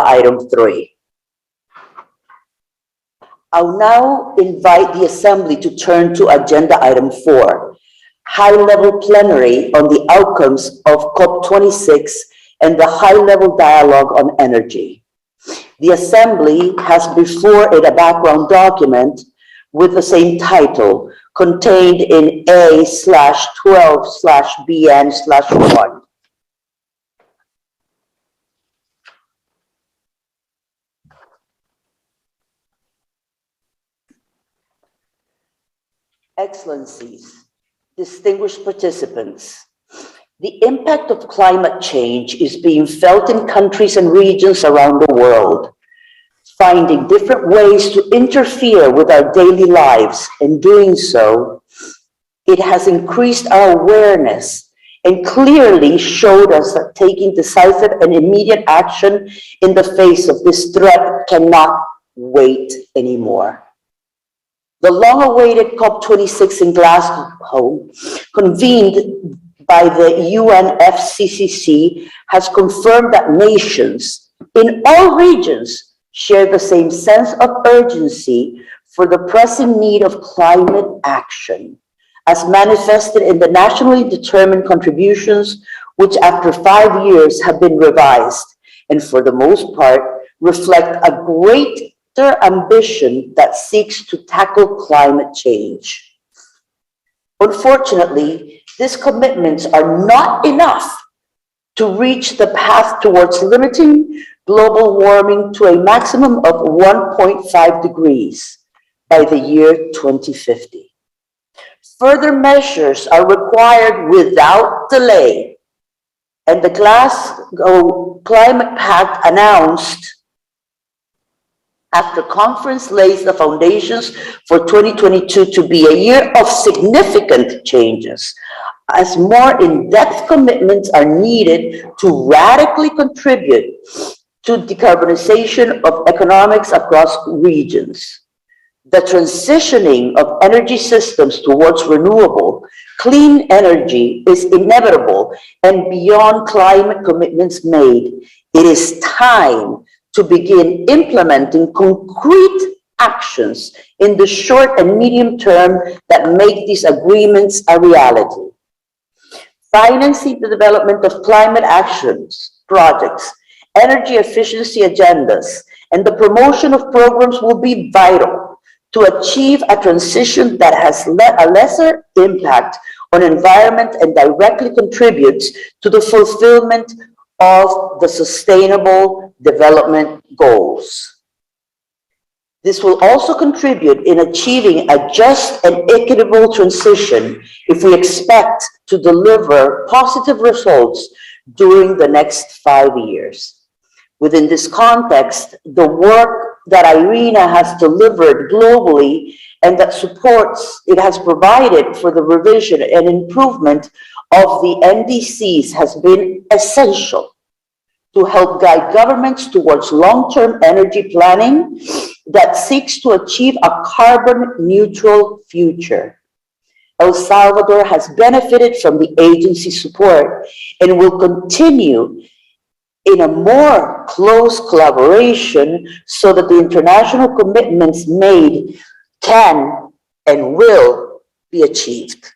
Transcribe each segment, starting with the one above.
item 3. I'll now invite the Assembly to turn to agenda item 4, high-level plenary on the outcomes of COP26 and the high-level dialogue on energy. The Assembly has before it a background document with the same title contained in A/12/BN/1. Excellencies, distinguished participants, the impact of climate change is being felt in countries and regions around the world, finding different ways to interfere with our daily lives. In doing so, it has increased our awareness and clearly showed us that taking decisive and immediate action in the face of this threat cannot wait anymore. The long-awaited COP26 in Glasgow, convened by the UNFCCC, has confirmed that nations in all regions share the same sense of urgency for the pressing need of climate action, as manifested in the nationally determined contributions, which after 5 years have been revised and for the most part reflect a great ambition that seeks to tackle climate change. Unfortunately, these commitments are not enough to reach the path towards limiting global warming to a maximum of 1.5 degrees by the year 2050. Further measures are required without delay, and the Glasgow Climate Pact announced after conference lays the foundations for 2022 to be a year of significant changes, as more in-depth commitments are needed to radically contribute to decarbonization of economics across regions. The transitioning of energy systems towards renewable, clean energy is inevitable, and beyond climate commitments made, it is time to begin implementing concrete actions in the short and medium term that make these agreements a reality. Financing the development of climate actions, projects, energy efficiency agendas, and the promotion of programs will be vital to achieve a transition that has a lesser impact on environment and directly contributes to the fulfillment of the Sustainable Development Goals. This will also contribute in achieving a just and equitable transition if we expect to deliver positive results during the next 5 years. Within this context, the work that IRENA has delivered globally and that supports it has provided for the revision and improvement of the NDCs has been essential to help guide governments towards long-term energy planning that seeks to achieve a carbon-neutral future. El Salvador has benefited from the agency's support and will continue in a more close collaboration so that the international commitments made can and will be achieved.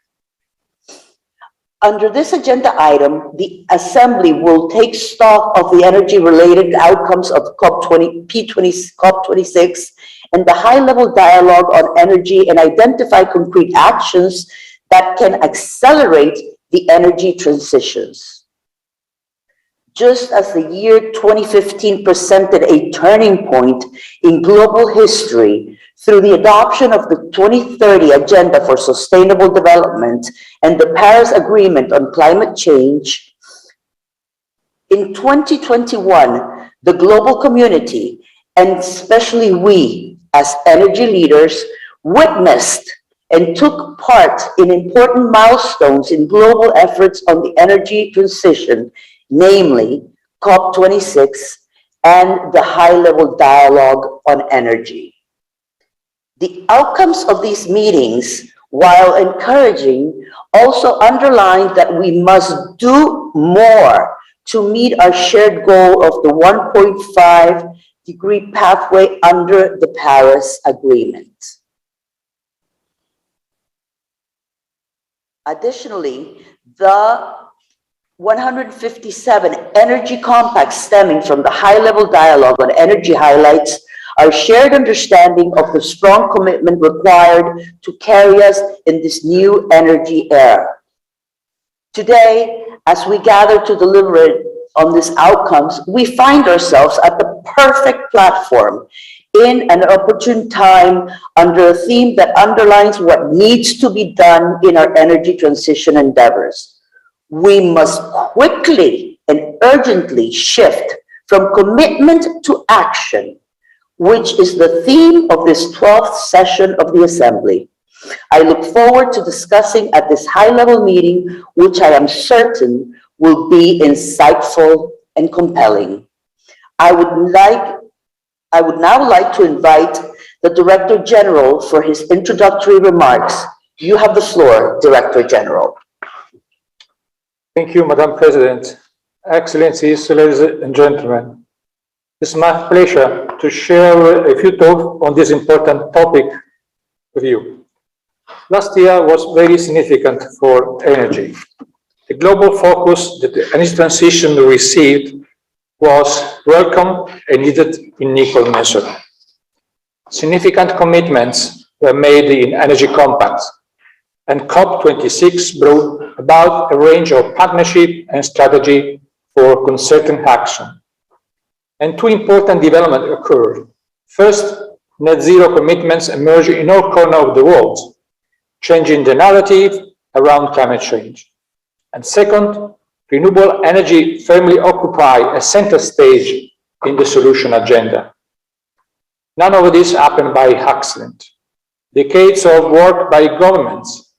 Under this agenda item, the Assembly will take stock of the energy-related outcomes of COP26 and the high-level dialogue on energy and identify concrete actions that can accelerate the energy transitions. Just as the year 2015 presented a turning point in global history through the adoption of the 2030 Agenda for Sustainable Development and the Paris Agreement on Climate Change, in 2021, the global community, and especially we as energy leaders, witnessed and took part in important milestones in global efforts on the energy transition, namely COP26 and the high-level dialogue on energy. The outcomes of these meetings, while encouraging, also underlined that we must do more to meet our shared goal of the 1.5-degree pathway under the Paris Agreement. Additionally, the 157 energy compacts stemming from the high-level dialogue on energy highlights our shared understanding of the strong commitment required to carry us in this new energy era. Today, as we gather to deliberate on these outcomes, we find ourselves at the perfect platform in an opportune time under a theme that underlines what needs to be done in our energy transition endeavors. We must quickly and urgently shift from commitment to action, which is the theme of this 12th session of the Assembly. I look forward to discussing at this high-level meeting, which I am certain will be insightful and compelling. I would now like to invite the Director General for his introductory remarks. You have the floor, Director General. Thank you, Madam President. Excellencies, ladies and gentlemen. It's my pleasure to share a few thoughts on this important topic with you. Last year was very significant for energy. The global focus that the energy transition received was welcome and needed in equal measure. Significant commitments were made in energy compacts, and COP26 brought about a range of partnership and strategy for concerted action. And two important developments occurred. First, net zero commitments emerged in all corners of the world, changing the narrative around climate change. And second, renewable energy firmly occupy a center stage in the solution agenda. None of this happened by accident. Decades of work by governments,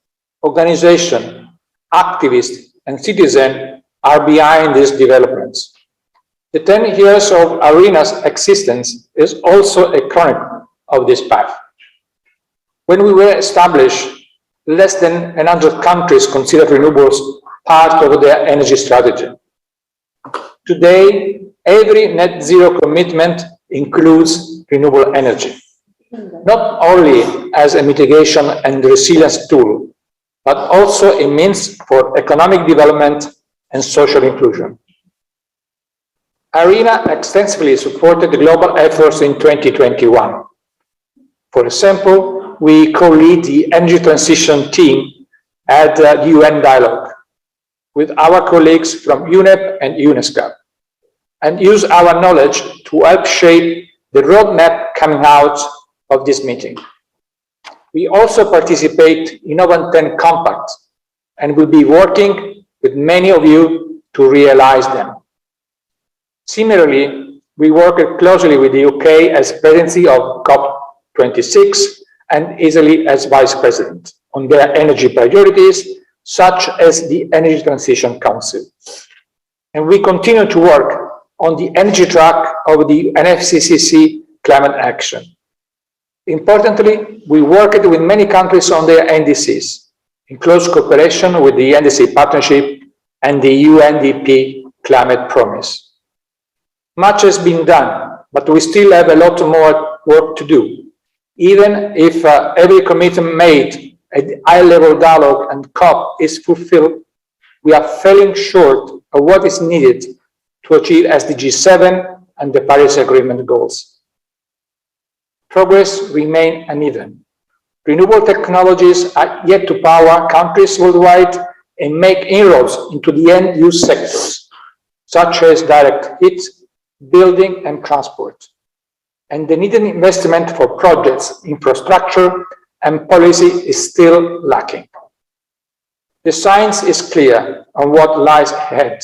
organizations, activists, and citizens are behind these developments. The 10 years of ARENA's existence is also a chronicle of this path. When we were established, less than 100 countries considered renewables part of their energy strategy. Today, every net zero commitment includes renewable energy, not only as a mitigation and resilience tool, but also a means for economic development and social inclusion. ARENA extensively supported the global efforts in 2021. For example, we co-lead the energy transition team at the UN dialogue with our colleagues from UNEP and UNESCO, and use our knowledge to help shape the roadmap coming out of this meeting. We also participate in over 10 compacts and will be working with many of you to realize them. Similarly, we work closely with the UK as presidency of COP26 and Italy as vice president on their energy priorities, such as the Energy Transition Council. And we continue to work on the energy track of the NFCCC climate action. Importantly, we worked with many countries on their NDCs, in close cooperation with the NDC Partnership and the UNDP Climate Promise. Much has been done, but we still have a lot more work to do. Even if every commitment made at the high-level dialogue and COP is fulfilled, we are falling short of what is needed to achieve SDG 7 and the Paris Agreement goals. Progress remains uneven. Renewable technologies are yet to power countries worldwide and make inroads into the end-use sectors, such as direct heat, building, and transport. And the needed investment for projects, infrastructure, and policy is still lacking. The science is clear on what lies ahead,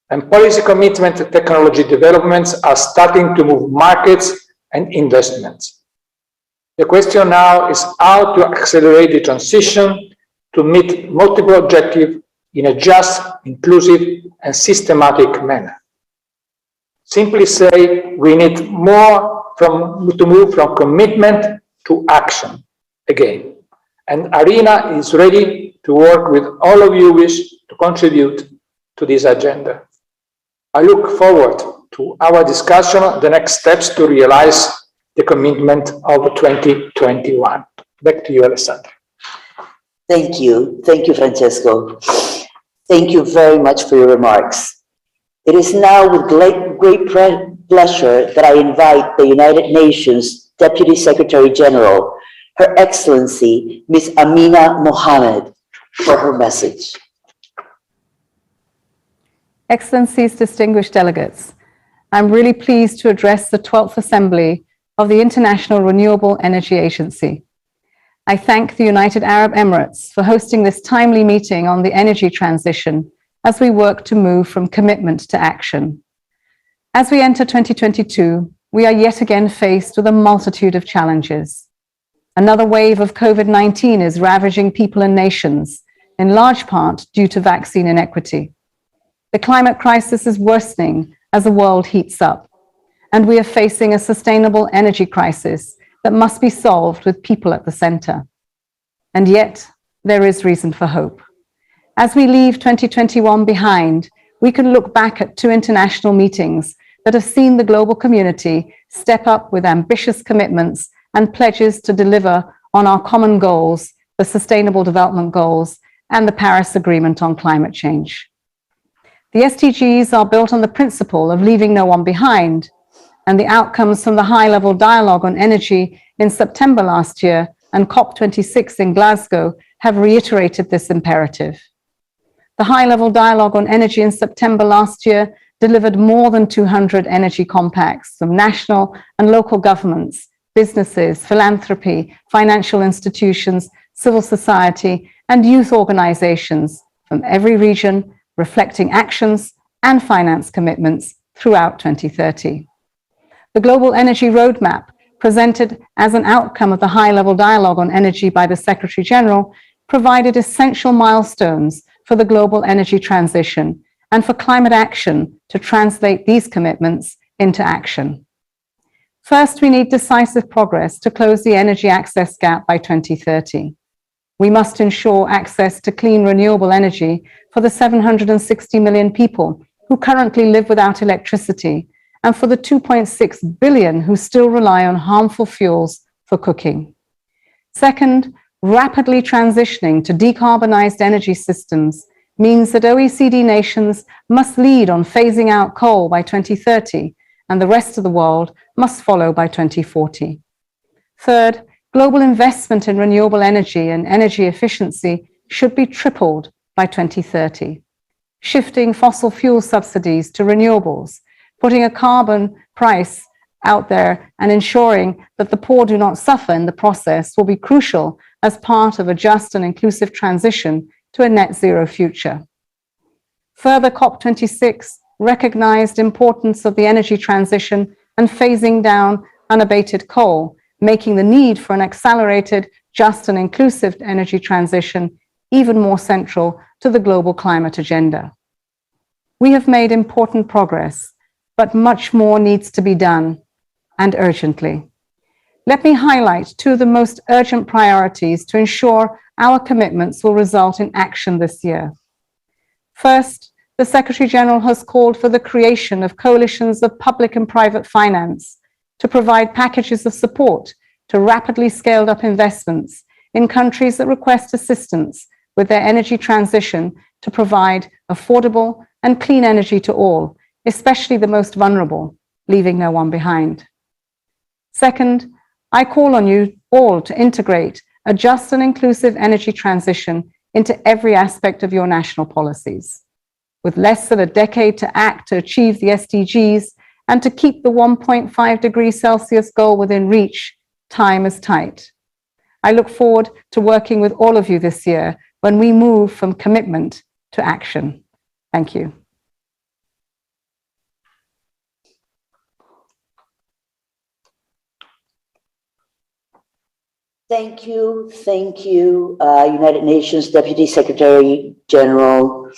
and policy commitment and technology developments are starting to move markets and investments. The question now is how to accelerate the transition to meet multiple objectives in a just, inclusive, and systematic manner. Simply say, we need more to move from commitment to action again. And ARENA is ready to work with all of you who wish to contribute to this agenda. I look forward to our discussion on the next steps to realize the commitment of 2021. Back to you, Alessandra. Thank you. Thank you, Francesco. Thank you very much for your remarks. It is now with great pleasure that I invite the United Nations Deputy Secretary General, Her Excellency, Ms. Amina Mohammed, for her message. Excellencies, distinguished delegates, I'm really pleased to address the 12th Assembly of the International Renewable Energy Agency. I thank the United Arab Emirates for hosting this timely meeting on the energy transition as we work to move from commitment to action. As we enter 2022, we are yet again faced with a multitude of challenges. Another wave of COVID-19 is ravaging people and nations, in large part due to vaccine inequity. The climate crisis is worsening as the world heats up, and we are facing a sustainable energy crisis that must be solved with people at the center. And yet, there is reason for hope. As we leave 2021 behind, we can look back at 2 international meetings that have seen the global community step up with ambitious commitments and pledges to deliver on our common goals, the Sustainable Development Goals, and the Paris Agreement on climate change. The SDGs are built on the principle of leaving no one behind, and the outcomes from the high-level dialogue on energy in September last year and COP26 in Glasgow have reiterated this imperative. The high-level dialogue on energy in September last year delivered more than 200 energy compacts from national and local governments, businesses, philanthropy, financial institutions, civil society, and youth organizations from every region, reflecting actions and finance commitments throughout 2030. The Global Energy Roadmap, presented as an outcome of the high-level dialogue on energy by the Secretary General, provided essential milestones for the global energy transition and for climate action to translate these commitments into action. First, we need decisive progress to close the energy access gap by 2030. We must ensure access to clean, renewable energy for the 760 million people who currently live without electricity and for the 2.6 billion who still rely on harmful fuels for cooking. Second, rapidly transitioning to decarbonized energy systems means that OECD nations must lead on phasing out coal by 2030, and the rest of the world must follow by 2040. Third, global investment in renewable energy and energy efficiency should be tripled by 2030. Shifting fossil fuel subsidies to renewables, putting a carbon price out there and ensuring that the poor do not suffer in the process will be crucial as part of a just and inclusive transition to a net zero future. Further, COP26 recognized the importance of the energy transition and phasing down unabated coal, making the need for an accelerated, just and inclusive energy transition even more central to the global climate agenda. We have made important progress, but much more needs to be done, and urgently. Let me highlight 2 of the most urgent priorities to ensure our commitments will result in action this year. First, the Secretary General has called for the creation of coalitions of public and private finance to provide packages of support to rapidly scaled up investments in countries that request assistance with their energy transition to provide affordable and clean energy to all, especially the most vulnerable, leaving no one behind. Second, I call on you all to integrate a just and inclusive energy transition into every aspect of your national policies. With less than a decade to act to achieve the SDGs and to keep the 1.5 degrees Celsius goal within reach, time is tight. I look forward to working with all of you this year when we move from commitment to action. Thank you. Thank you, United Nations Deputy Secretary General,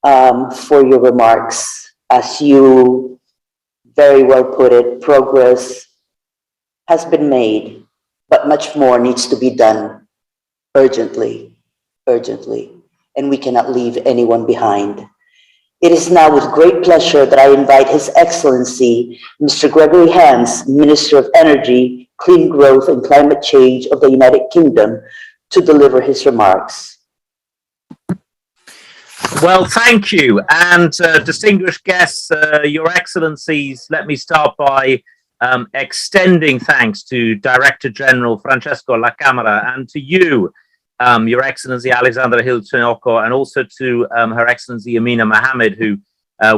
for your remarks. As you very well put it, progress has been made, but much more needs to be done urgently, and we cannot leave anyone behind. It is now with great pleasure that I invite His Excellency, Mr. Gregory Hans, Minister of Energy, Clean Growth and Climate Change of the United Kingdom, to deliver his remarks. Well, thank you. And distinguished guests, Your Excellencies, let me start by extending thanks to Director General Francesco La Camera and to you, Your Excellency Alexandra Hill-Tinoco, and also to Her Excellency Amina Mohammed, who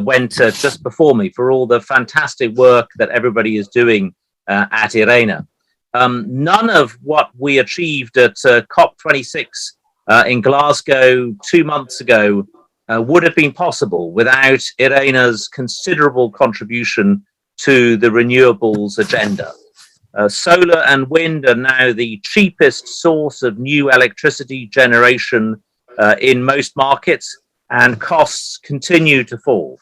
went just before me, for all the fantastic work that everybody is doing at IRENA. None of what we achieved at COP26 in Glasgow 2 months ago would have been possible without IRENA's considerable contribution to the renewables agenda. Solar and wind are now the cheapest source of new electricity generation in most markets, and costs continue to fall.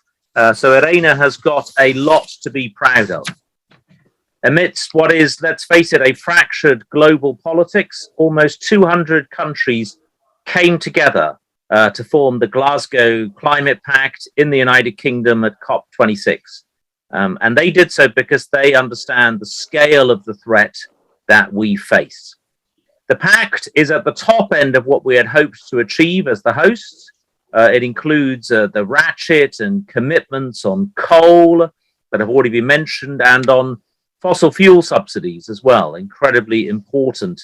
So IRENA has got a lot to be proud of. Amidst what is, let's face it, a fractured global politics, almost 200 countries came together to form the Glasgow Climate Pact in the United Kingdom at COP26. And they did so because they understand the scale of the threat that we face. The pact is at the top end of what we had hoped to achieve as the hosts. It includes the ratchet and commitments on coal that have already been mentioned, and on fossil fuel subsidies as well. Incredibly important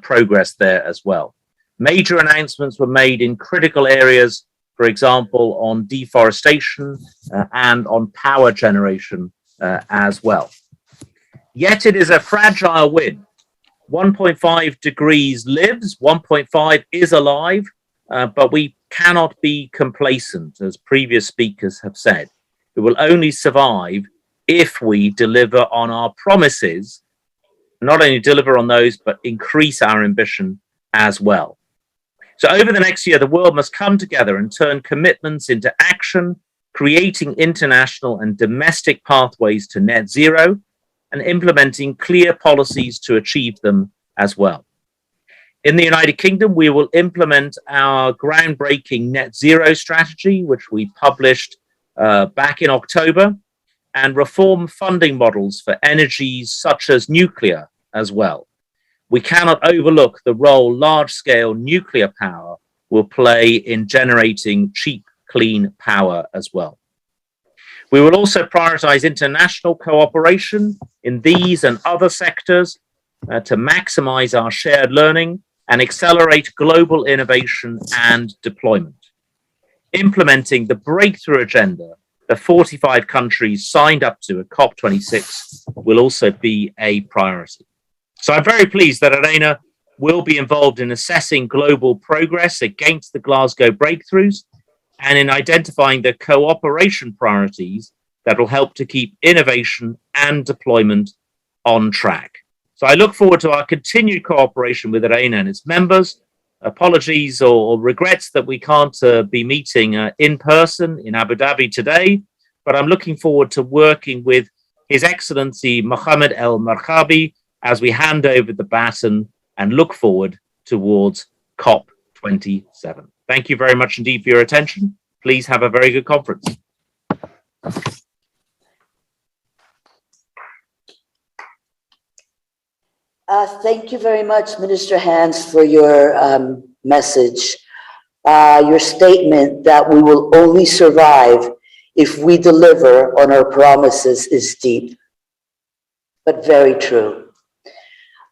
progress there as well. Major announcements were made in critical areas, for example, on deforestation and on power generation as well. Yet it is a fragile win. 1.5 degrees lives, 1.5 is alive, but we cannot be complacent, as previous speakers have said. It will only survive if we deliver on our promises, not only deliver on those, but increase our ambition as well. So over the next year, the world must come together and turn commitments into action, creating international and domestic pathways to net zero, and implementing clear policies to achieve them as well. In the United Kingdom, we will implement our groundbreaking net zero strategy, which we published back in October, and reform funding models for energies such as nuclear as well. We cannot overlook the role large-scale nuclear power will play in generating cheap, clean power as well. We will also prioritize international cooperation in these and other sectors to maximize our shared learning and accelerate global innovation and deployment. Implementing the breakthrough agenda the 45 countries signed up to at COP26 will also be a priority. So I'm very pleased that IRENA will be involved in assessing global progress against the Glasgow breakthroughs and in identifying the cooperation priorities that will help to keep innovation and deployment on track. So I look forward to our continued cooperation with IRENA and its members. Apologies or regrets that we can't be meeting in person in Abu Dhabi today, but I'm looking forward to working with His Excellency Mohammed El Marhabi as we hand over the baton and look forward towards COP27. Thank you very much indeed for your attention. Please have a very good conference. Thank you very much, Minister Hans, for your message. Your statement that we will only survive if we deliver on our promises is deep, but very true.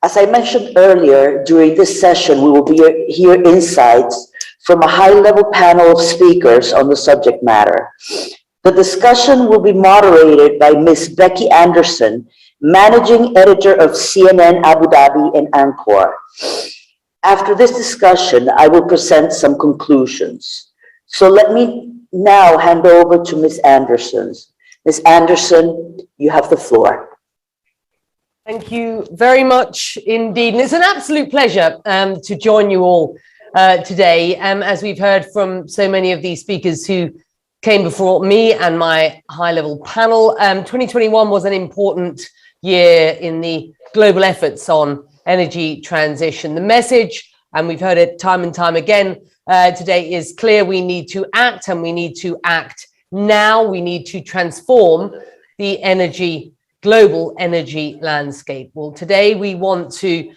As I mentioned earlier, during this session, we will hear insights from a high-level panel of speakers on the subject matter. The discussion will be moderated by Ms. Becky Anderson, Managing Editor of CNN Abu Dhabi and Anchor. After this discussion, I will present some conclusions. So let me now hand over to Ms. Anderson. Ms. Anderson, you have the floor. Thank you very much indeed. And it's an absolute pleasure to join you all today. As we've heard from so many of these speakers who came before me and my high-level panel, 2021 was an important year in the global efforts on energy transition. The message, and we've heard it time and time again today, is clear. We need to act, and we need to act Now we need to transform the global energy landscape. Well, today we want to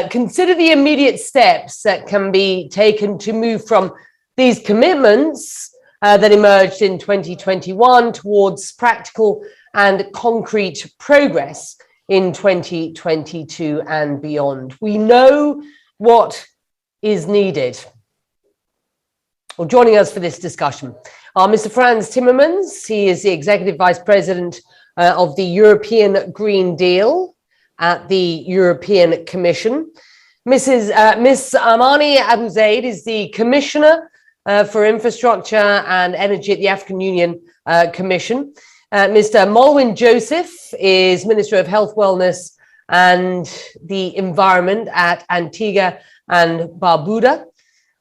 consider the immediate steps that can be taken to move from these commitments that emerged in 2021 towards practical and concrete progress in 2022 and beyond. We know what is needed. Well, joining us for this discussion are Mr. Frans Timmermans. He is the Executive Vice President of the European Green Deal at the European Commission. Miss Amani Abu Zaid is the Commissioner for Infrastructure and Energy at the African Union Commission. Mr. Molwyn Joseph is Minister of Health, Wellness and the Environment at Antigua and Barbuda.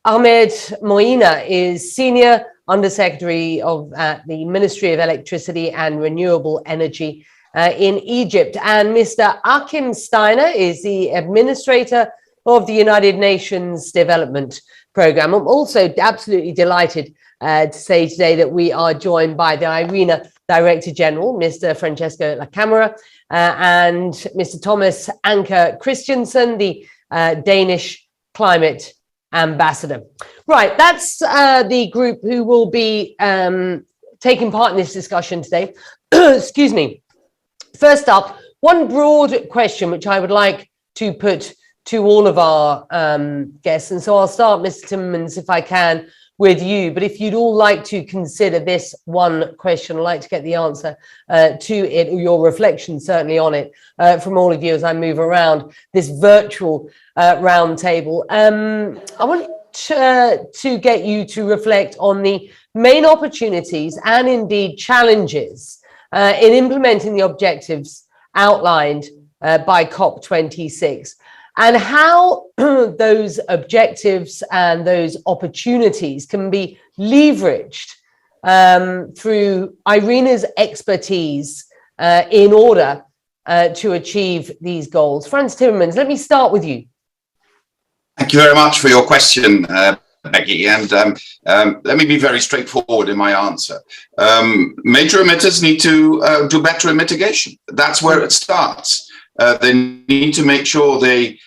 Ahmed Moina is Senior Undersecretary of the Ministry of Electricity and Renewable Energy in Egypt. And Mr. Achim Steiner is the Administrator of the United Nations Development Programme. I'm also absolutely delighted to say today that we are joined by the IRENA Director General, Mr. Francesco La Camera, and Mr. Thomas Anker Christensen, the Danish Climate Ambassador. Right, that's the group who will be taking part in this discussion today. Excuse me. First up, one broad question which I would like to put to all of our guests. And so I'll start, Mr. Timmermans, if I can, with you. But if you'd all like to consider this one question, I'd like to get the answer to it, or your reflection certainly on it, from all of you as I move around this virtual round table. I want to get you to reflect on the main opportunities and indeed challenges in implementing the objectives outlined by COP26, and how those objectives and those opportunities can be leveraged through IRENA's expertise in order to achieve these goals. Frans Timmermans, let me start with you. Thank you very much for your question, Becky. And let me be very straightforward in my answer. Major emitters need to do better in mitigation. That's where it starts. They need to make sure they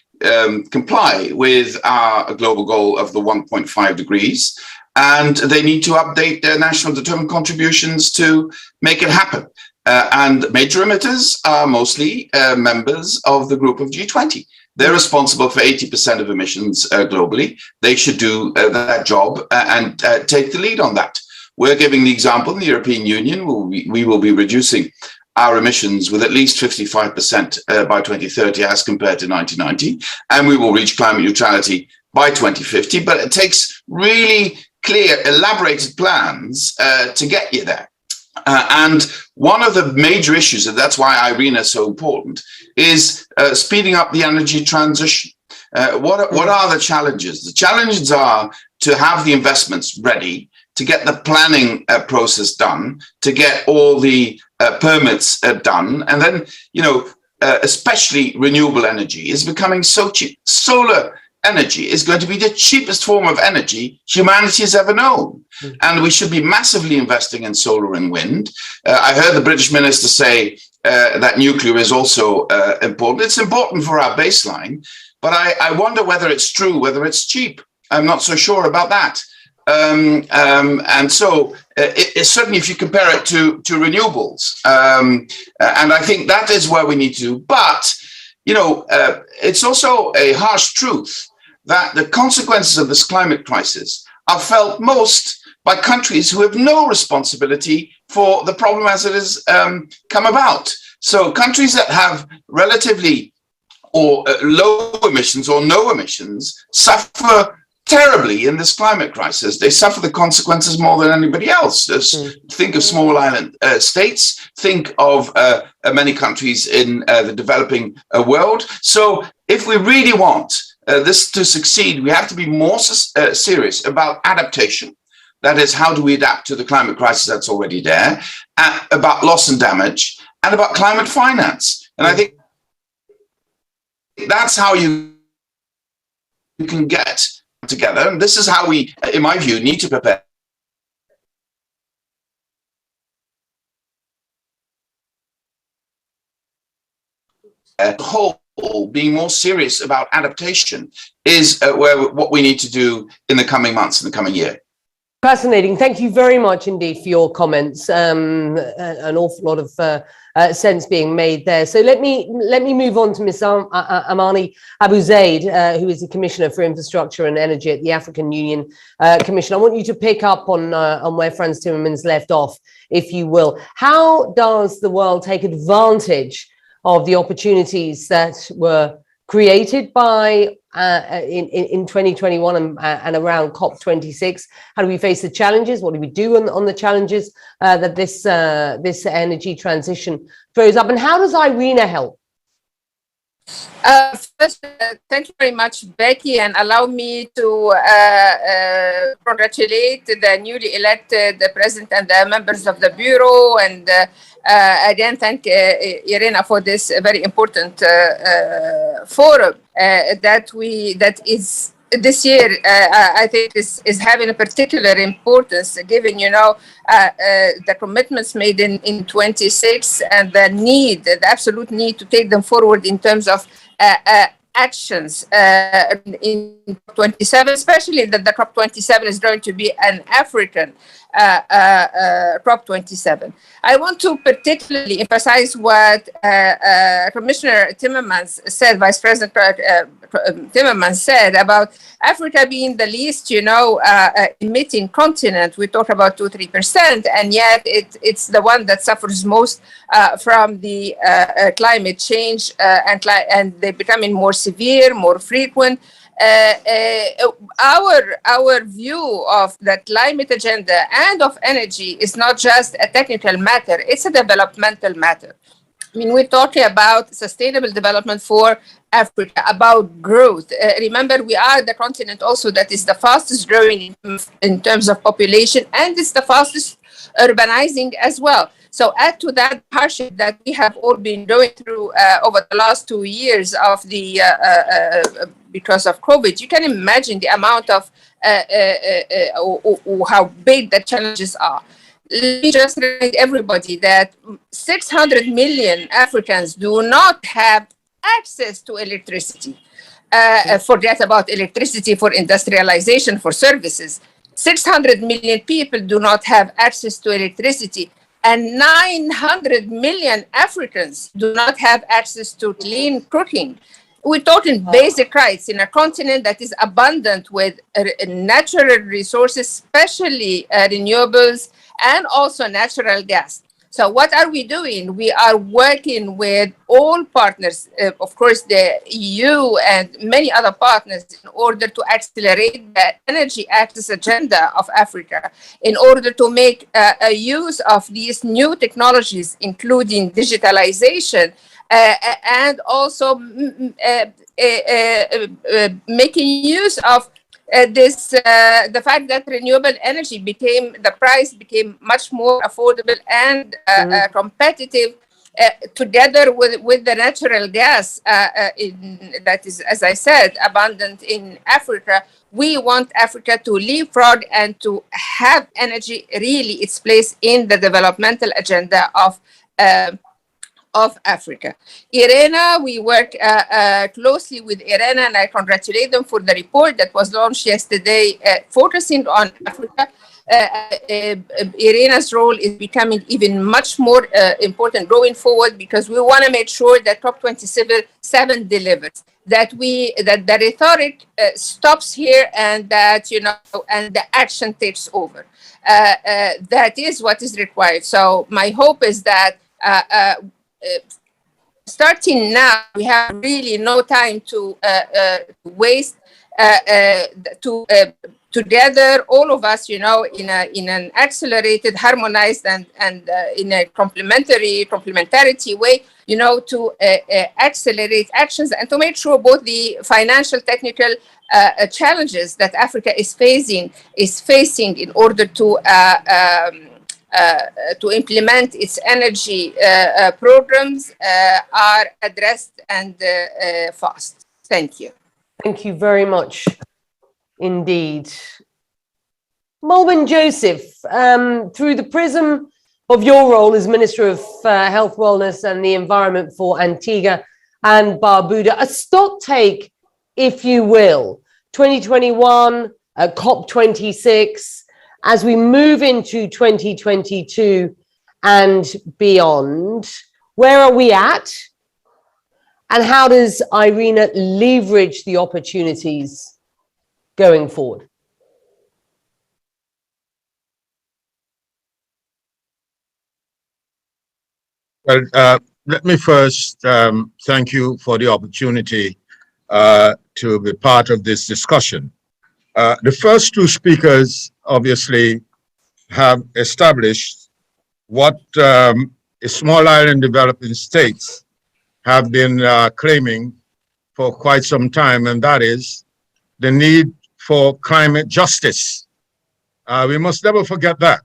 comply with our global goal of the 1.5 degrees, and they need to update their national determined contributions to make it happen. And major emitters are mostly members of the group of G20. They're responsible for 80% of emissions globally. They should do that job and take the lead on that. We're giving the example in the European Union. We will be reducing our emissions with at least 55% by 2030 as compared to 1990, and we will reach climate neutrality by 2050. But it takes really clear, elaborated plans to get you there. And one of the major issues, and that's why IRENA is so important, is speeding up the energy transition. What are the challenges? The challenges are to have the investments ready, to get the planning process done, to get all the permits done. And then, especially renewable energy is becoming so cheap. Solar energy is going to be the cheapest form of energy humanity has ever known. And we should be massively investing in solar and wind. I heard the British minister say that nuclear is also important. It's important for our baseline, but I wonder whether it's true, whether it's cheap. I'm not so sure about that. And so it's certainly if you compare it to renewables, and I think that is where we need to. But, it's also a harsh truth that the consequences of this climate crisis are felt most by countries who have no responsibility for the problem as it has come about. So countries that have relatively or low emissions or no emissions suffer terribly in this climate crisis. They suffer the consequences more than anybody else. Think of small island states, think of many countries in the developing world. So if we really want this to succeed, we have to be more serious about adaptation. That is, how do we adapt to the climate crisis that's already there, about loss and damage, and about climate finance. And I think that's how you can get together. And this is how we, in my view, need to prepare whole being more serious about adaptation is what we need to do in the coming months, in the coming year. Fascinating. Thank you very much indeed for your comments. An awful lot of sense being made there. So let me move on to Ms. Amani Abu Zaid, who is the Commissioner for Infrastructure and Energy at the African Union Commission. I want you to pick up on where Frans Timmermans left off, if you will. How does the world take advantage of the opportunities that were created by in 2021 and around COP26? How do we face the challenges? What do we do on the challenges that this energy transition throws up? And how does IRENA help? First, thank you very much, Becky, and allow me to congratulate the newly elected president and the members of the Bureau, and again, thank Irena for this very important forum that is this year, I think is having a particular importance, given, the commitments made in 26 and the absolute need to take them forward in terms of actions in 27, especially that the COP27 is going to be an African COP27. I want to particularly emphasize what Commissioner Timmermans said, Vice President Timmermans said about Africa being the least, emitting continent. We talk about 2-3%, and yet it's the one that suffers most from the climate change, and they're becoming more severe, more frequent. Our view of the climate agenda and of energy is not just a technical matter, it's a developmental matter. I mean, we're talking about sustainable development for Africa, about growth. Remember, we are the continent also that is the fastest growing in terms of population, and it's the fastest urbanizing as well. So add to that hardship that we have all been going through over the last 2 years of the because of COVID. You can imagine the amount of how big the challenges are. Let me just remind everybody that 600 million Africans do not have access to electricity. Forget about electricity for industrialization, for services. 600 million people do not have access to electricity, and 900 million Africans do not have access to clean cooking. We're talking basic rights in a continent that is abundant with natural resources, especially renewables, and also natural gas. So what are we doing? We are working with all partners, of course, the EU and many other partners, in order to accelerate the energy access agenda of Africa, in order to make use of these new technologies, including digitalization, and also making use of the fact that renewable energy the price became much more affordable and competitive, together with the natural gas that is, as I said, abundant in Africa. We want Africa to leapfrog and to have energy really its place in the developmental agenda of Africa. IRENA, we work closely with IRENA, and I congratulate them for the report that was launched yesterday, focusing on Africa. IRENA's role is becoming even much more important going forward, because we want to make sure that COP27 delivers, that the rhetoric stops here, and that and the action takes over. That is what is required. So my hope is that starting now, we have really no time to waste. Together, all of us, in an accelerated, harmonized, and in a complementarity way, to accelerate actions and to make sure both the financial, technical challenges that Africa is facing in order to implement its energy programs are addressed and fast. Thank you. Thank you very much indeed. Malwyn Joseph, through the prism of your role as Minister of Health, Wellness and the Environment for Antigua and Barbuda. A stock take, if you will, 2021, COP26, as we move into 2022 and beyond. Where are we at? And how does IRENA leverage the opportunities going forward? Well, let me first thank you for the opportunity to be part of this discussion. The first two speakers obviously have established what small island developing states have been claiming for quite some time, and that is the need for climate justice. We must never forget that.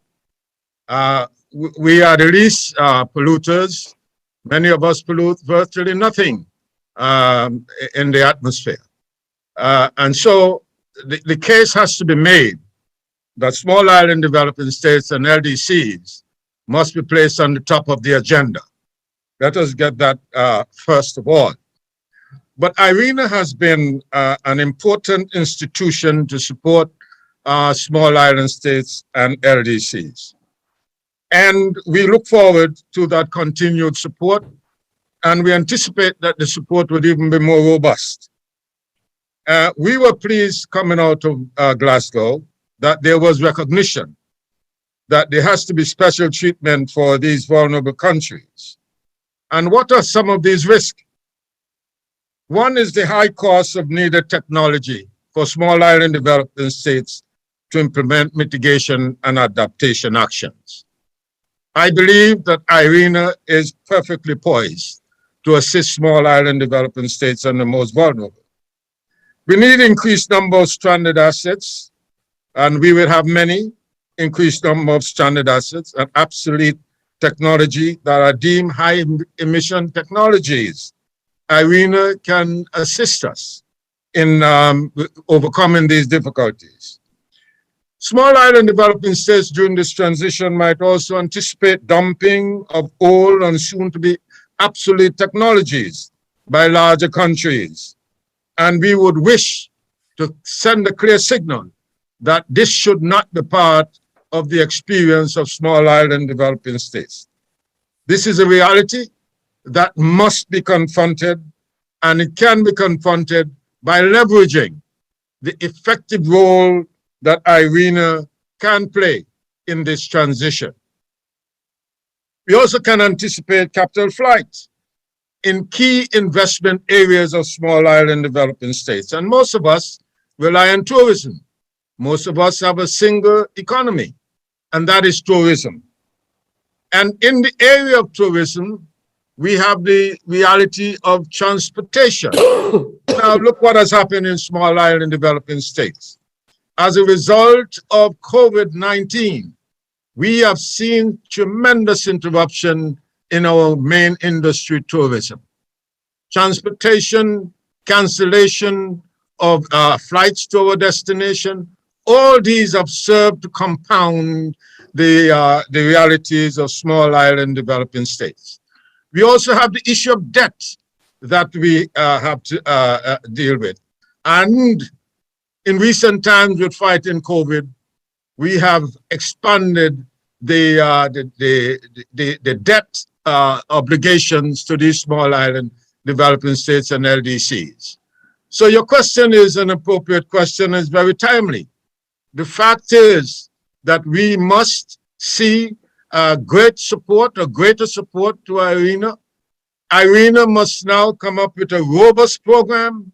We are the least polluters. Many of us pollute virtually nothing in the atmosphere. And so the case has to be made that small island developing states and LDCs must be placed on the top of the agenda. Let us get that first of all. But IRENA has been an important institution to support small island states and LDCs. And we look forward to that continued support, and we anticipate that the support would even be more robust. We were pleased coming out of Glasgow that there was recognition that there has to be special treatment for these vulnerable countries. And what are some of these risks? One is the high cost of needed technology for small island developing states to implement mitigation and adaptation actions. I believe that IRENA is perfectly poised to assist small island developing states and the most vulnerable. We need increased number of stranded assets, and we will have many increased number of stranded assets and obsolete technology that are deemed high emission technologies. IRENA can assist us in overcoming these difficulties. Small island developing states during this transition might also anticipate dumping of old and soon to be obsolete technologies by larger countries. And we would wish to send a clear signal that this should not be part of the experience of small island developing states. This is a reality that must be confronted, and it can be confronted by leveraging the effective role that IRENA can play in this transition. We also can anticipate capital flight in key investment areas of small island developing states. And most of us rely on tourism. Most of us have a single economy, and that is tourism. And in the area of tourism, we have the reality of transportation. Now, look what has happened in small island developing states. As a result of COVID-19, we have seen tremendous interruption in our main industry, tourism. Transportation, cancellation of flights to our destination, all these have served to compound the realities of small island developing states. We also have the issue of debt that we have to deal with. And in recent times with fighting COVID, we have expanded the debt obligations to these small island developing states and LDCs. So your question is an appropriate question, is very timely. The fact is that we must see great support or greater support to IRENA. IRENA must now come up with a robust program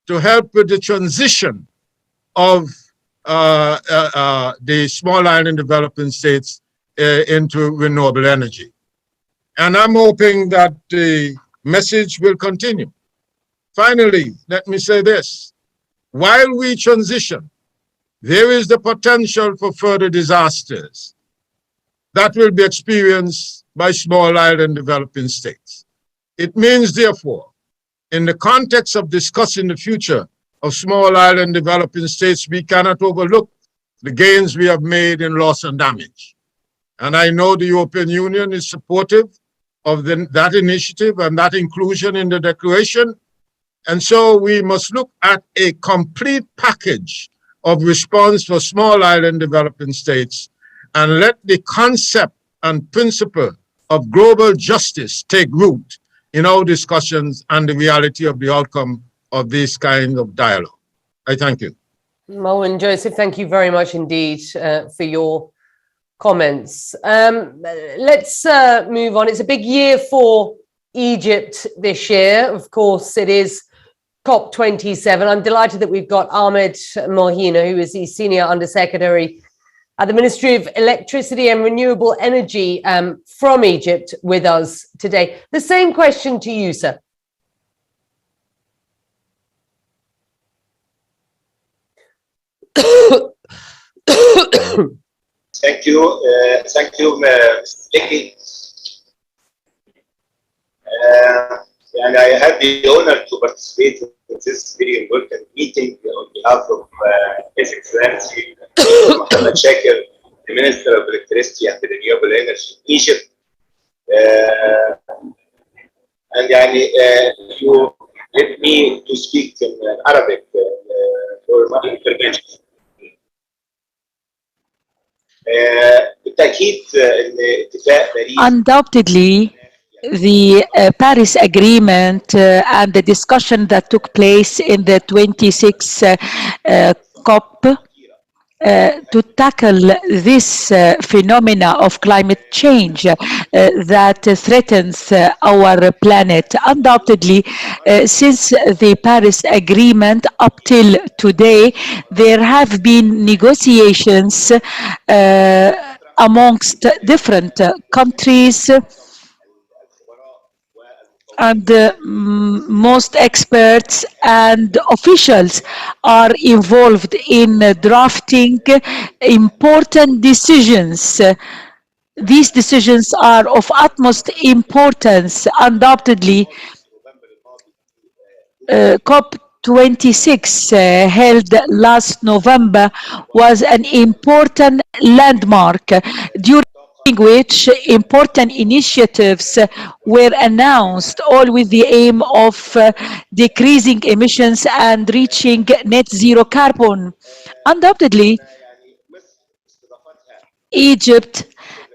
to help with the transition of the small island developing states into renewable energy. And I'm hoping that the message will continue. Finally, let me say this. While we transition, there is the potential for further disasters that will be experienced by small island developing states. It means, therefore, in the context of discussing the future of small island developing states, we cannot overlook the gains we have made in loss and damage. And I know the European Union is supportive of that initiative and that inclusion in the declaration. And so we must look at a complete package of response for small island developing states and let the concept and principle of global justice take root in our discussions and the reality of the outcome of this kind of dialogue. I thank you. Mo and Joseph, thank you very much indeed for your comments. Let's move on. It's a big year for Egypt this year. Of course, it is COP27. I'm delighted that we've got Ahmed Mohina, who is the Senior Undersecretary at the Ministry of Electricity and Renewable Energy from Egypt with us today. The same question to you, sir. Thank you, Vicky. And I had the honor to participate in this very important meeting on behalf of His Excellency Mohammed Shakir, the Minister of Electricity and Renewable Energy in Egypt. And you let me to speak in Arabic for my intervention. Undoubtedly, the Paris Agreement and the discussion that took place in the 26 COP to tackle this phenomena of climate change that threatens our planet. Undoubtedly, since the Paris Agreement up till today, there have been negotiations amongst different countries, and most experts and officials are involved in drafting important decisions. These decisions are of utmost importance. Undoubtedly, COP26 held last November was an important landmark, during which important initiatives were announced, all with the aim of decreasing emissions and reaching net zero carbon. Undoubtedly, Egypt,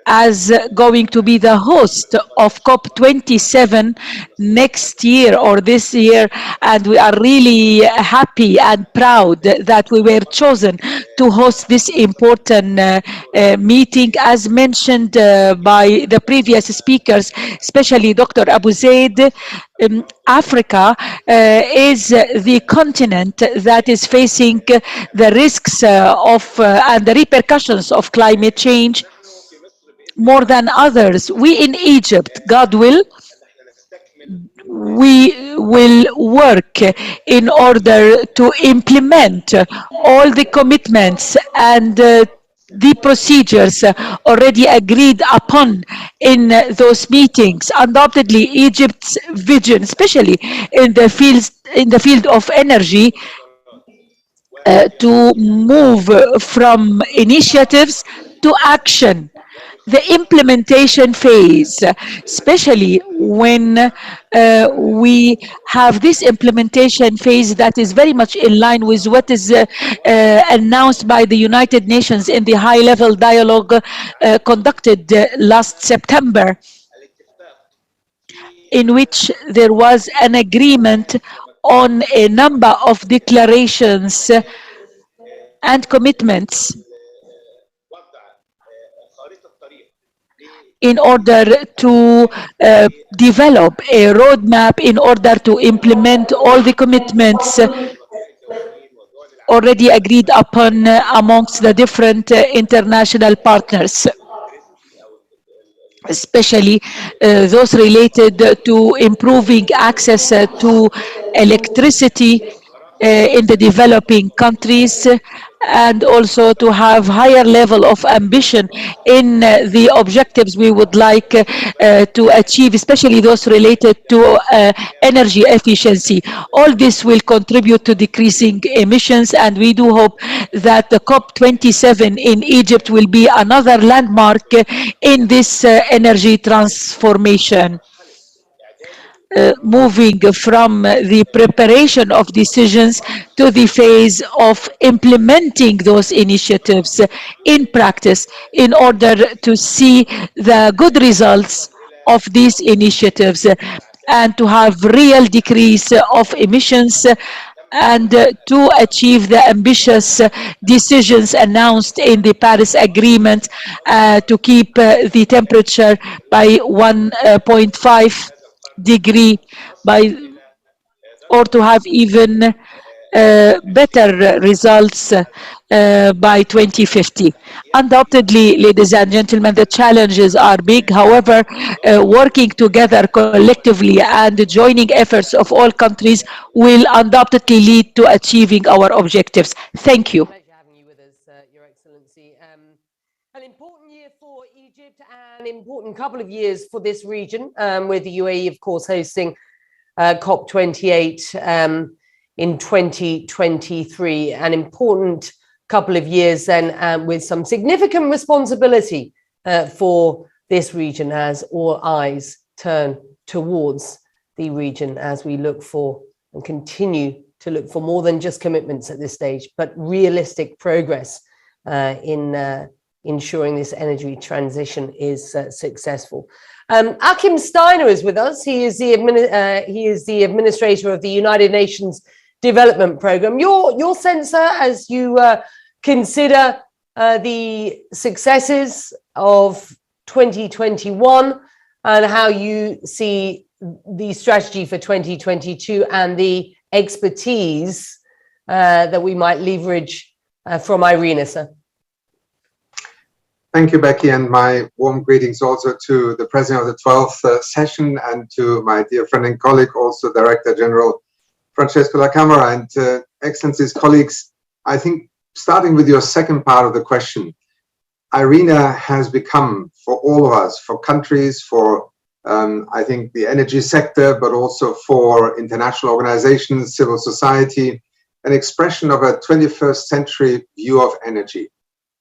as going to be the host of COP27 next year or this year, and we are really happy and proud that we were chosen to host this important meeting, as mentioned by the previous speakers, especially Dr. Abu Zaid. Africa is the continent that is facing the risks of and the repercussions of climate change more than others. We in Egypt, God will, we will work in order to implement all the commitments and the procedures already agreed upon in those meetings. Undoubtedly, Egypt's vision, especially in the field of energy, to move from initiatives to action. The implementation phase, especially when we have this implementation phase that is very much in line with what is announced by the United Nations in the high-level dialogue conducted last September, in which there was an agreement on a number of declarations and commitments in order to develop a roadmap in order to implement all the commitments already agreed upon amongst the different international partners, especially those related to improving access to electricity, in the developing countries, and also to have higher level of ambition in the objectives we would like to achieve, especially those related to energy efficiency. All this will contribute to decreasing emissions, and we do hope that the COP27 in Egypt will be another landmark in this energy transformation. Moving from the preparation of decisions to the phase of implementing those initiatives in practice in order to see the good results of these initiatives and to have real decrease of emissions and to achieve the ambitious decisions announced in the Paris Agreement to keep the temperature by 1.5 degree by, or to have even better results by 2050. Undoubtedly, ladies and gentlemen, the challenges are big. However, working together collectively and joining efforts of all countries will undoubtedly lead to achieving our objectives. Thank you. Pleasure having you with us, Your Excellency. An important year for Egypt, an important couple of years for this region, with the UAE, of course, hosting COP28 in 2023. An important couple of years then, with some significant responsibility for this region as all eyes turn towards the region as we look for and continue to look for more than just commitments at this stage, but realistic progress in ensuring this energy transition is successful. Achim Steiner is with us. He is the administrator of the United Nations Development Programme. Your sense, sir, as you consider the successes of 2021 and how you see the strategy for 2022 and the expertise that we might leverage from Irina, sir. Thank you, Becky, and my warm greetings also to the president of the 12th session and to my dear friend and colleague, also Director General Francesco La Camera, and Excellencies, colleagues. I think starting with your second part of the question, Irina has become, for all of us, for countries, for I think the energy sector, but also for international organizations, civil society, an expression of a 21st century view of energy.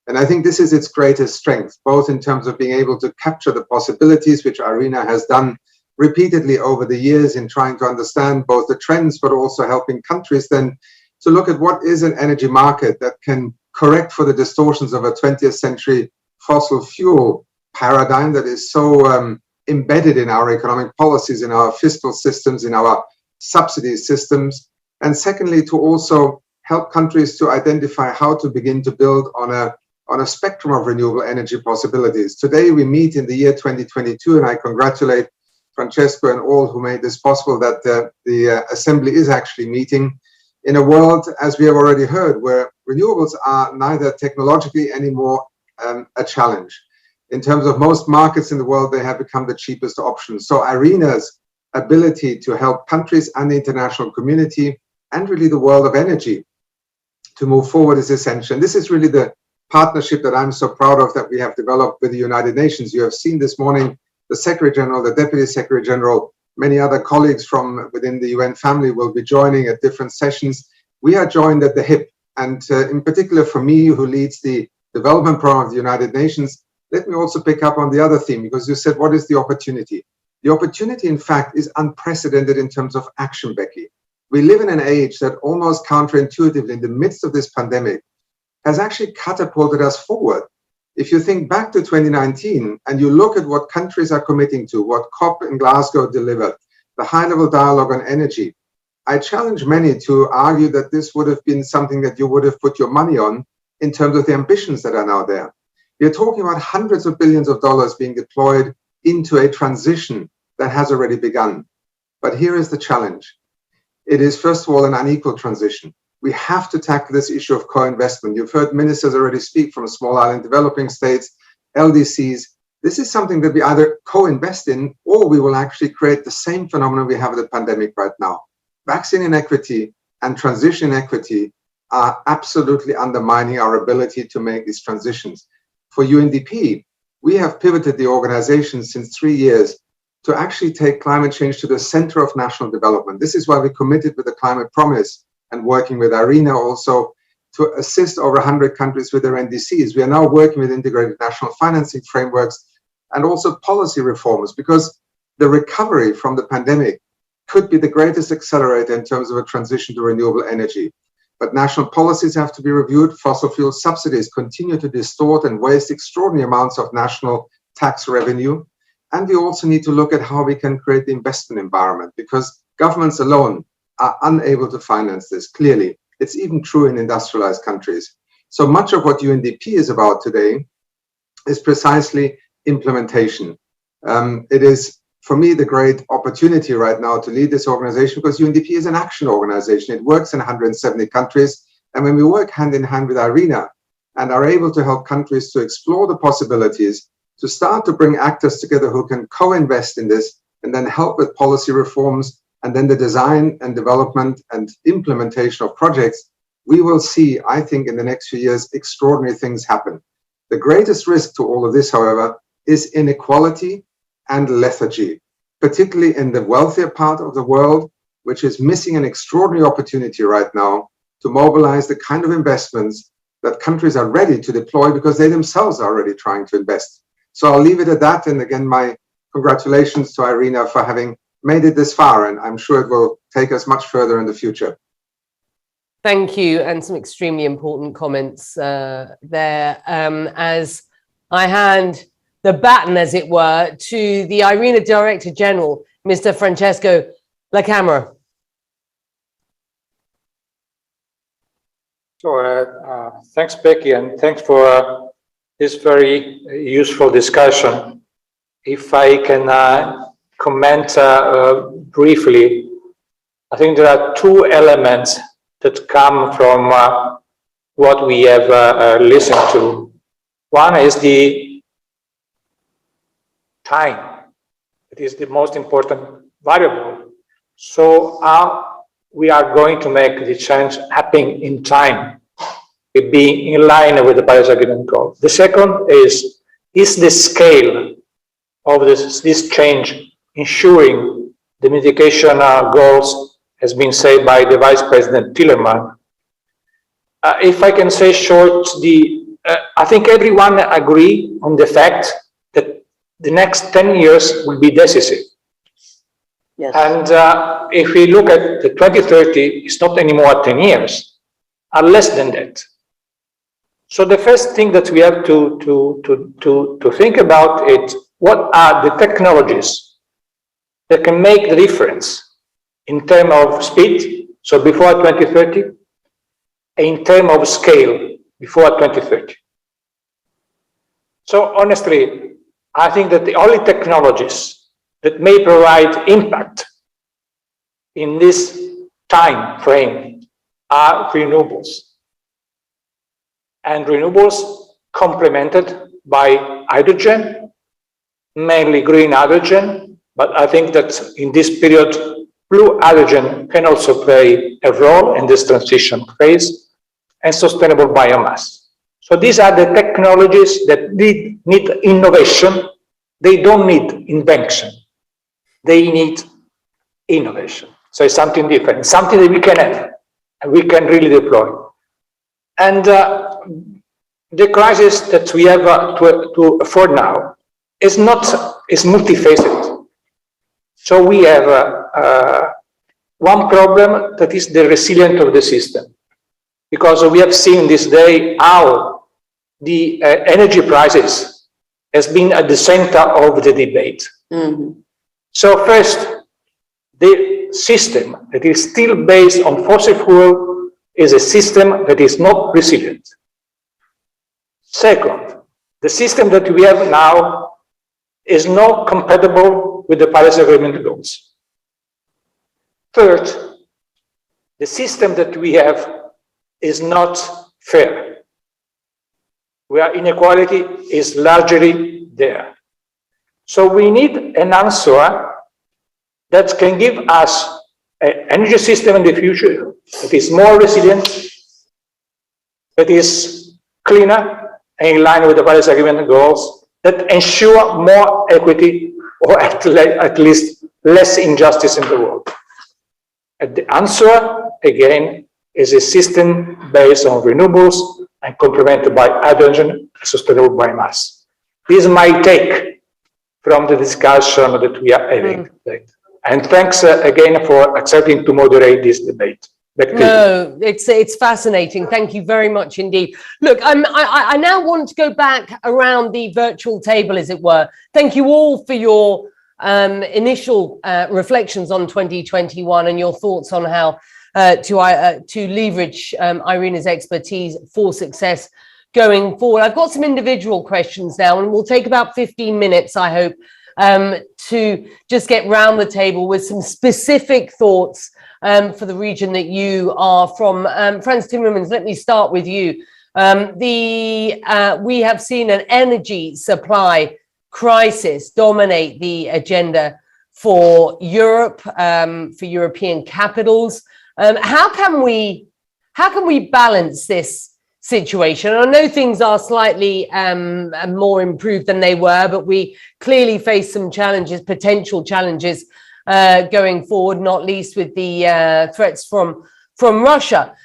And I think this is its greatest strength, both in terms of being able to capture the possibilities, which Irina has done repeatedly over the years in trying to understand both the trends, but also helping countries then to look at what is an energy market that can correct for the distortions of a 20th century fossil fuel paradigm that is so embedded in our economic policies, in our fiscal systems, in our subsidy systems. And secondly, to also help countries to identify how to begin to build on a spectrum of renewable energy possibilities. Today, we meet in the year 2022, and I congratulate Francesco and all who made this possible, that the Assembly is actually meeting in a world, as we have already heard, where renewables are neither technologically anymore a challenge. In terms of most markets in the world, they have become the cheapest option. So Irina's ability to help countries and the international community and really the world of energy to move forward is essential. And this is really the partnership that I'm so proud of that we have developed with the United Nations. You have seen this morning the Secretary General, the Deputy Secretary General, many other colleagues from within the UN family will be joining at different sessions. We are joined at the hip. And in particular for me, who leads the development program of the United Nations, let me also pick up on the other theme, because you said, what is the opportunity? The opportunity, in fact, is unprecedented in terms of action, Becky. We live in an age that almost counterintuitively, in the midst of this pandemic, has actually catapulted us forward. If you think back to 2019 and you look at what countries are committing to, what COP in Glasgow delivered, the high-level dialogue on energy, I challenge many to argue that this would have been something that you would have put your money on in terms of the ambitions that are now there. We are talking about hundreds of billions of dollars being deployed into a transition that has already begun. But here is the challenge. It is, first of all, an unequal transition. We have to tackle this issue of co-investment. You've heard ministers already speak from small island developing states, LDCs. This is something that we either co-invest in, or we will actually create the same phenomenon we have with the pandemic right now. Vaccine inequity and transition equity are absolutely undermining our ability to make these transitions. For UNDP, we have pivoted the organization since 3 years to actually take climate change to the center of national development. This is why we committed with the Climate Promise and working with IRENA also to assist over 100 countries with their NDCs. We are now working with integrated national financing frameworks and also policy reforms, because the recovery from the pandemic could be the greatest accelerator in terms of a transition to renewable energy. But national policies have to be reviewed. Fossil fuel subsidies continue to distort and waste extraordinary amounts of national tax revenue. And we also need to look at how we can create the investment environment, because governments alone are unable to finance this, clearly. It's even true in industrialized countries. So much of what UNDP is about today is precisely implementation. It is, for me, the great opportunity right now to lead this organization, because UNDP is an action organization. It works in 170 countries. And when we work hand in hand with IRENA and are able to help countries to explore the possibilities, to start to bring actors together who can co-invest in this and then help with policy reforms and then the design and development and implementation of projects, we will see, I think, in the next few years, extraordinary things happen. The greatest risk to all of this, however, is inequality and lethargy, particularly in the wealthier part of the world, which is missing an extraordinary opportunity right now to mobilize the kind of investments that countries are ready to deploy because they themselves are already trying to invest. So I'll leave it at that. And again, my congratulations to IRENA for having made it this far, and I'm sure it will take us much further in the future. Thank you, and some extremely important comments there. As I hand the baton, as it were, to the IRENA Director General, Mr. Francesco La Camera. So, thanks, Becky, and thanks for this very useful discussion. If I can comment briefly, I think there are two elements that come from what we have listened to. One is the time. It is the most important variable. So how we are going to make the change happen in time, it be in line with the Paris Agreement goal. The second is the scale of this change ensuring the mitigation goals, has been said by the Vice President Tillerman. If I can say short, I think everyone agree on the fact that the next 10 years will be decisive. Yes. And if we look at the 2030, it's not anymore 10 years, are less than that. So the first thing that we have to think about is what are the technologies that can make the difference in terms of speed, so before 2030, and in terms of scale, before 2030. So honestly, I think that the only technologies that may provide impact in this time frame are renewables. And renewables complemented by hydrogen, mainly green hydrogen, but I think that in this period, blue hydrogen can also play a role in this transition phase, and sustainable biomass. So these are the technologies that need innovation. They don't need invention. They need innovation. So it's something different, something that we can have and we can really deploy. And the crisis that we have to afford now is multifaceted. So we have one problem that is the resilience of the system, because we have seen this day how the energy prices has been at the center of the debate. Mm-hmm. So first, the system that is still based on fossil fuel is a system that is not resilient. Second, the system that we have now is not compatible with the Paris Agreement goals. Third, the system that we have is not fair, where inequality is largely there. So we need an answer that can give us energy system in the future that is more resilient, that is cleaner, and in line with the Paris Agreement goals, that ensure more equity or at least less injustice in the world. And the answer, again, is a system based on renewables and complemented by hydrogen and sustainable biomass. This is my take from the discussion that we are having today. And thanks again for accepting to moderate this debate. No, it's fascinating. Thank you very much indeed. Look, I now want to go back around the virtual table, as it were. Thank you all for your initial reflections on 2021 and your thoughts on how to leverage Irina's expertise for success going forward. I've got some individual questions now, and we'll take about 15 minutes, I hope, to just get round the table with some specific thoughts for the region that you are from. Frans Timmermans, let me start with you. We have seen an energy supply crisis dominate the agenda for Europe, for European capitals. How can we balance this situation? I know things are slightly more improved than they were, but we clearly face some challenges, potential challenges going forward, not least with the threats from Russia.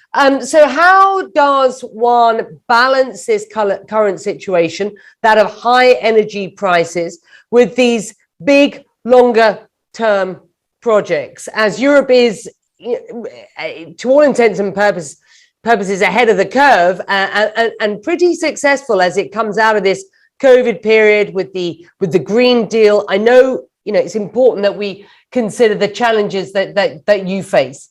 So how does one balance this current situation, that of high energy prices, with these big, longer term projects, as Europe is, to all intents and purposes, ahead of the curve and pretty successful as it comes out of this COVID period with the Green Deal? I know, it's important that we consider the challenges that you face.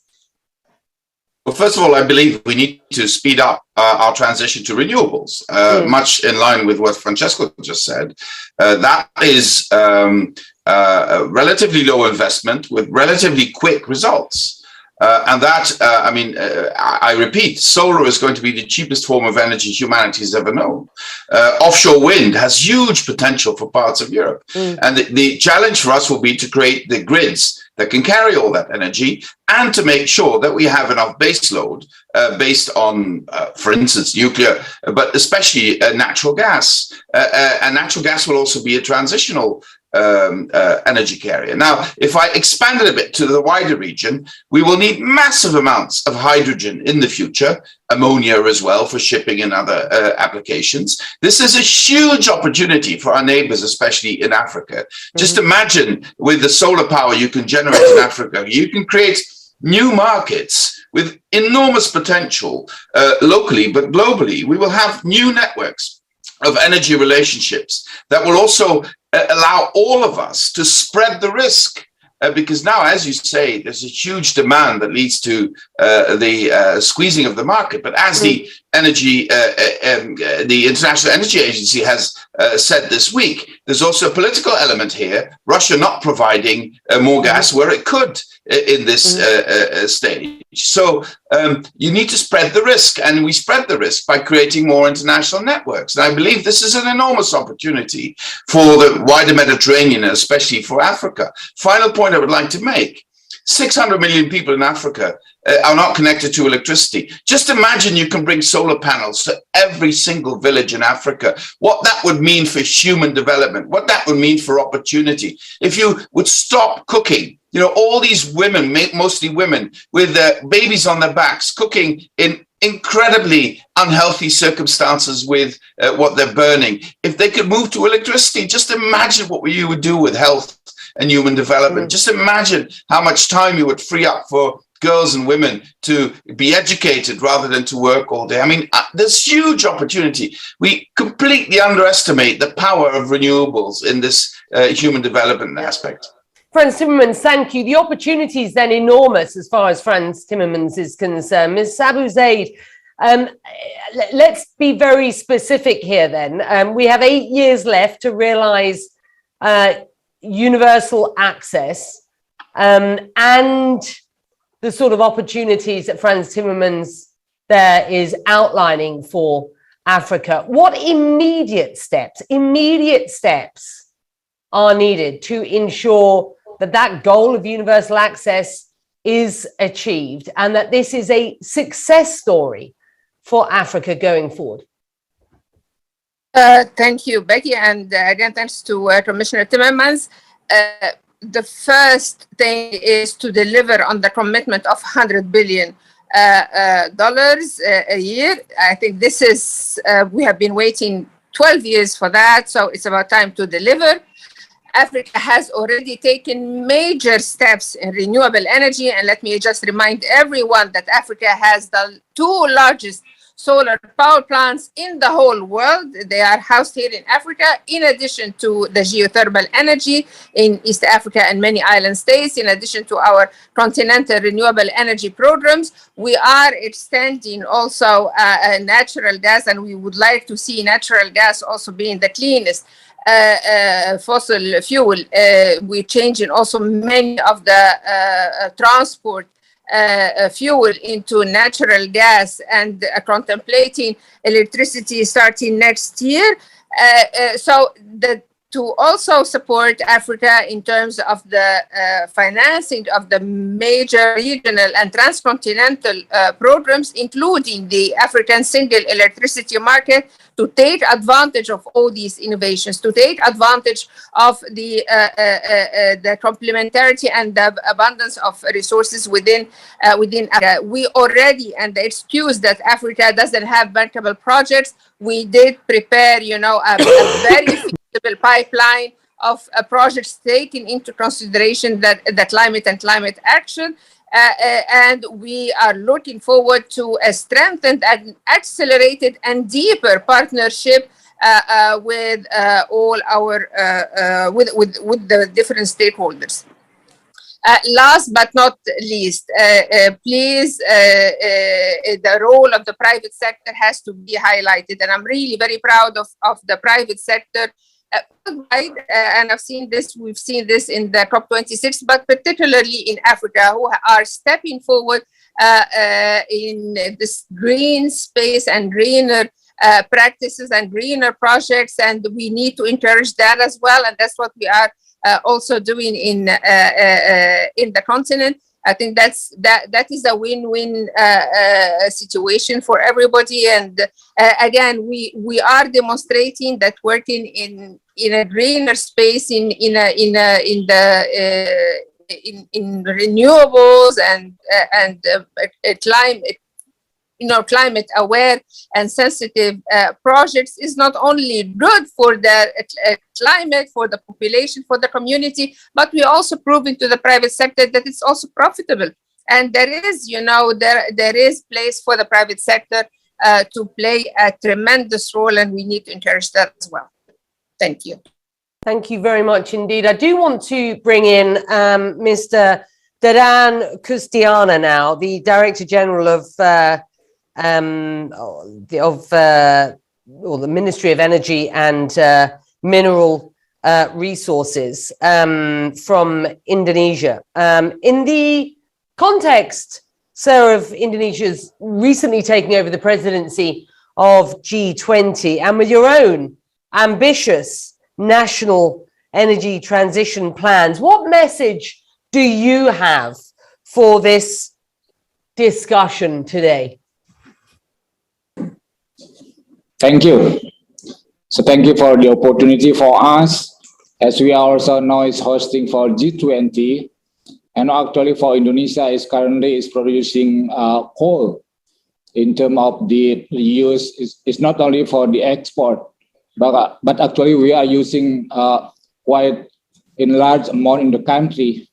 Well, first of all, I believe we need to speed up our transition to renewables, much in line with what Francesco just said. That is a relatively low investment with relatively quick results. And that, I repeat, solar is going to be the cheapest form of energy humanity has ever known. Offshore wind has huge potential for parts of Europe. And the challenge for us will be to create the grids that can carry all that energy and to make sure that we have enough base load based on, for instance, nuclear, but especially natural gas. And natural gas will also be a transitional energy carrier. Now, if I expand it a bit to the wider region, we will need massive amounts of hydrogen in the future, ammonia as well for shipping and other applications. This is a huge opportunity for our neighbors, especially in Africa. Just imagine with the solar power you can generate in Africa, you can create new markets with enormous potential locally, but globally. We will have new networks of energy relationships that will also allow all of us to spread the risk. Because now, as you say, there's a huge demand that leads to the squeezing of the market. But as the International Energy Agency has said this week, there's also a political element here. Russia not providing more gas where it could in this stage. So you need to spread the risk, and we spread the risk by creating more international networks. And I believe this is an enormous opportunity for the wider Mediterranean, especially for Africa. Final point I would like to make. 600 million people in Africa are not connected to electricity. Just imagine you can bring solar panels to every single village in Africa. What that would mean for human development, what that would mean for opportunity. If you would stop cooking, all these women, mostly women, with their babies on their backs, cooking in incredibly unhealthy circumstances with what they're burning. If they could move to electricity, just imagine what you would do with health and human development. Just imagine how much time you would free up for girls and women to be educated rather than to work all day. I mean, there's huge opportunity. We completely underestimate the power of renewables in this human development aspect. Frans Timmermans, thank you. The opportunity is then enormous as far as Frans Timmermans is concerned. Ms. Abu Zaid, let's be very specific here then. We have 8 years left to realize universal access and the sort of opportunities that Frans Timmermans there is outlining for Africa. What immediate steps are needed to ensure that goal of universal access is achieved and that this is a success story for Africa going forward? Thank you, Becky, and again, thanks to Commissioner Timmermans. The first thing is to deliver on the commitment of $100 billion a year. I think this is, we have been waiting 12 years for that, so it's about time to deliver. Africa has already taken major steps in renewable energy, and let me just remind everyone that Africa has the 2 largest solar power plants in the whole world. They are housed here in Africa, in addition to the geothermal energy in East Africa and many island states, in addition to our continental renewable energy programs. We are extending also natural gas, and we would like to see natural gas also being the cleanest fossil fuel. We're changing also many of the transport fuel into natural gas, and contemplating electricity starting next year. So to also support Africa in terms of the financing of the major regional and transcontinental programs, including the African single electricity market, to take advantage of all these innovations, to take advantage of the complementarity and the abundance of resources within Africa. We already, and the excuse that Africa doesn't have bankable projects, we did prepare, a very feasible pipeline of projects taking into consideration the climate and climate action. And we are looking forward to a strengthened and accelerated and deeper partnership with all our with the different stakeholders. Last but not least, please, the role of the private sector has to be highlighted, and I'm really very proud of the private sector. And we've seen this in the COP26, but particularly in Africa, who are stepping forward in this green space and greener practices and greener projects, and we need to encourage that as well, and that's what we are also doing in the continent. I think that is a win-win situation for everybody. And again, we are demonstrating that working in a greener space, in renewables and climate, climate aware and sensitive projects is not only good for the climate, for the population, for the community, but we also proving to the private sector that it's also profitable. And there is, there is place for the private sector to play a tremendous role, and we need to encourage that as well. Thank you. Thank you very much indeed. I do want to bring in Mr. Daran Kustiana now, the Director General of the Ministry of Energy and Mineral Resources from Indonesia. In the context, sir, of Indonesia's recently taking over the presidency of G20, and with your own ambitious national energy transition plans, what message do you have for this discussion today? Thank you. So thank you for the opportunity for us, as we are also now is hosting for G20, and actually for Indonesia is currently producing coal. In terms of the use, it's not only for the export, but actually we are using quite in large amount in the country.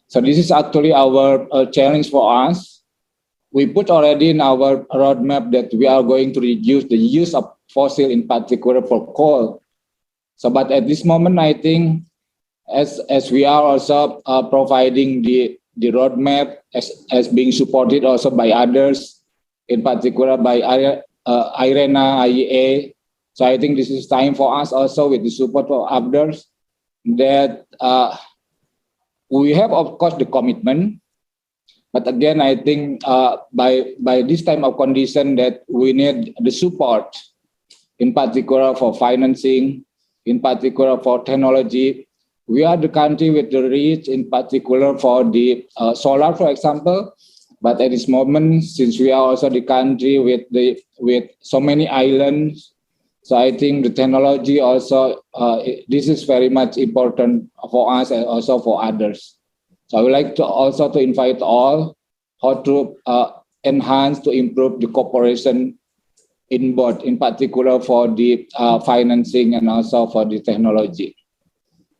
So this is actually our challenge for us. We put already in our roadmap that we are going to reduce the use of fossil, in particular for coal. So, but at this moment, I think as we are also providing the roadmap as being supported also by others, in particular by IRENA, IEA. So I think this is time for us also with the support of others that we have, of course, the commitment. But again, I think by this time of condition that we need the support, in particular for financing, in particular for technology. we are the country with the reach, in particular for the solar, for example. But at this moment, since we are also the country with so many islands, so I think the technology also, this is very much important for us and also for others. So I would like to also to invite all how to enhance, to improve the cooperation in both, in particular for the financing and also for the technology.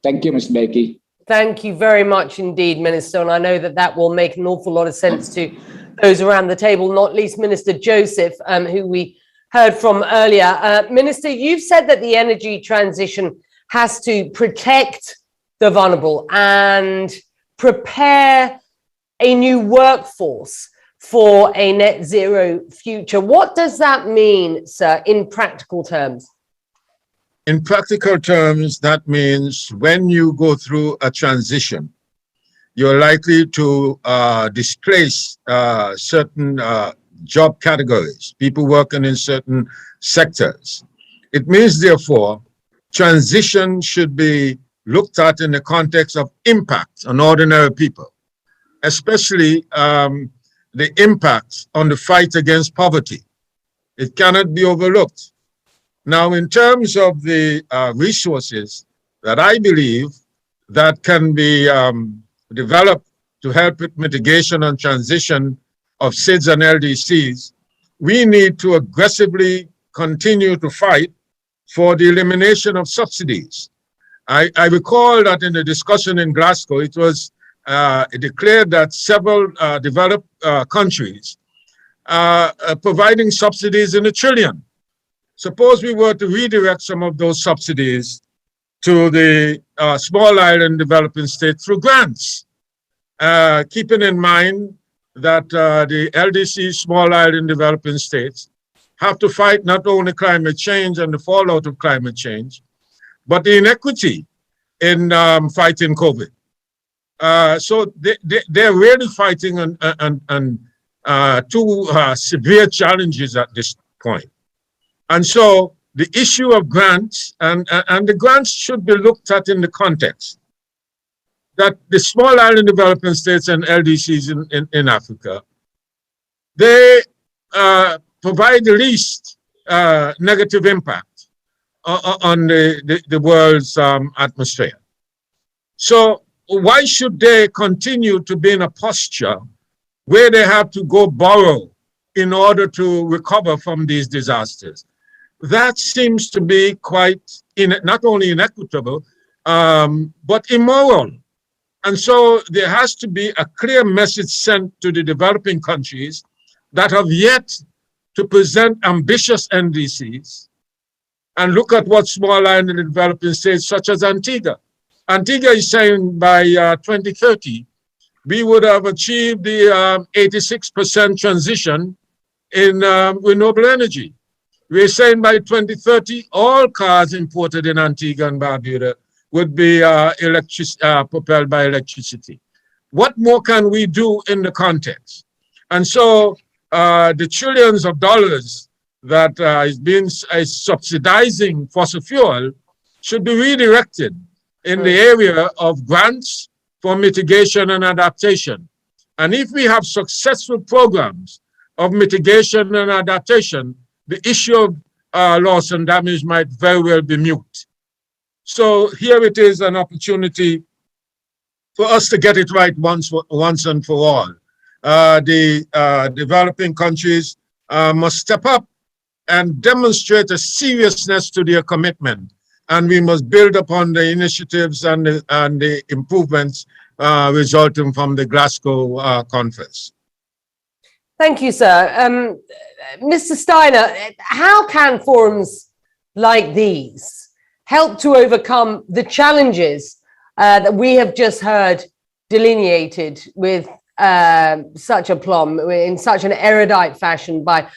Thank you, Ms. Becky. Thank you very much indeed, Minister. And I know that that will make an awful lot of sense to those around the table, not least Minister Joseph, who we heard from earlier. Minister, you've said that the energy transition has to protect the vulnerable and prepare a new workforce for a net zero future. What does that mean, sir, in practical terms? In practical terms, that means when you go through a transition, you're likely to displace certain job categories, people working in certain sectors. It means, therefore, transition should be looked at in the context of impact on ordinary people, especially the impact on the fight against poverty. It cannot be overlooked. Now, in terms of the resources that I believe that can be developed to help with mitigation and transition of SIDS and LDCs, we need to aggressively continue to fight for the elimination of subsidies. I recall that in the discussion in Glasgow, it was declared that several developed countries are providing subsidies in $1 trillion. Suppose we were to redirect some of those subsidies to the small island developing states through grants, keeping in mind that the LDC small island developing states have to fight not only climate change and the fallout of climate change, but the inequity in fighting COVID. So they're really fighting on two severe challenges at this point. And so the issue of grants, and the grants should be looked at in the context that the small island developing states and LDCs in Africa, they provide the least negative impact on the world's atmosphere. So why should they continue to be in a posture where they have to go borrow in order to recover from these disasters? That seems to be quite not only inequitable, but immoral. And so there has to be a clear message sent to the developing countries that have yet to present ambitious NDCs. And look at what small island developing states such as Antigua. Antigua is saying by 2030, we would have achieved the 86% transition in renewable energy. We're saying by 2030, all cars imported in Antigua and Barbuda would be propelled by electricity. What more can we do in the context? And so the trillions of dollars that is subsidizing fossil fuel should be redirected in the area of grants for mitigation and adaptation. And if we have successful programs of mitigation and adaptation, the issue of loss and damage might very well be moot. So here it is, an opportunity for us to get it right once and for all. The developing countries must step up and demonstrate a seriousness to their commitment, and we must build upon the initiatives and the improvements resulting from the Glasgow conference. Thank you, sir. Mr. Steiner, how can forums like these help to overcome the challenges that we have just heard delineated with such aplomb, in such an erudite fashion by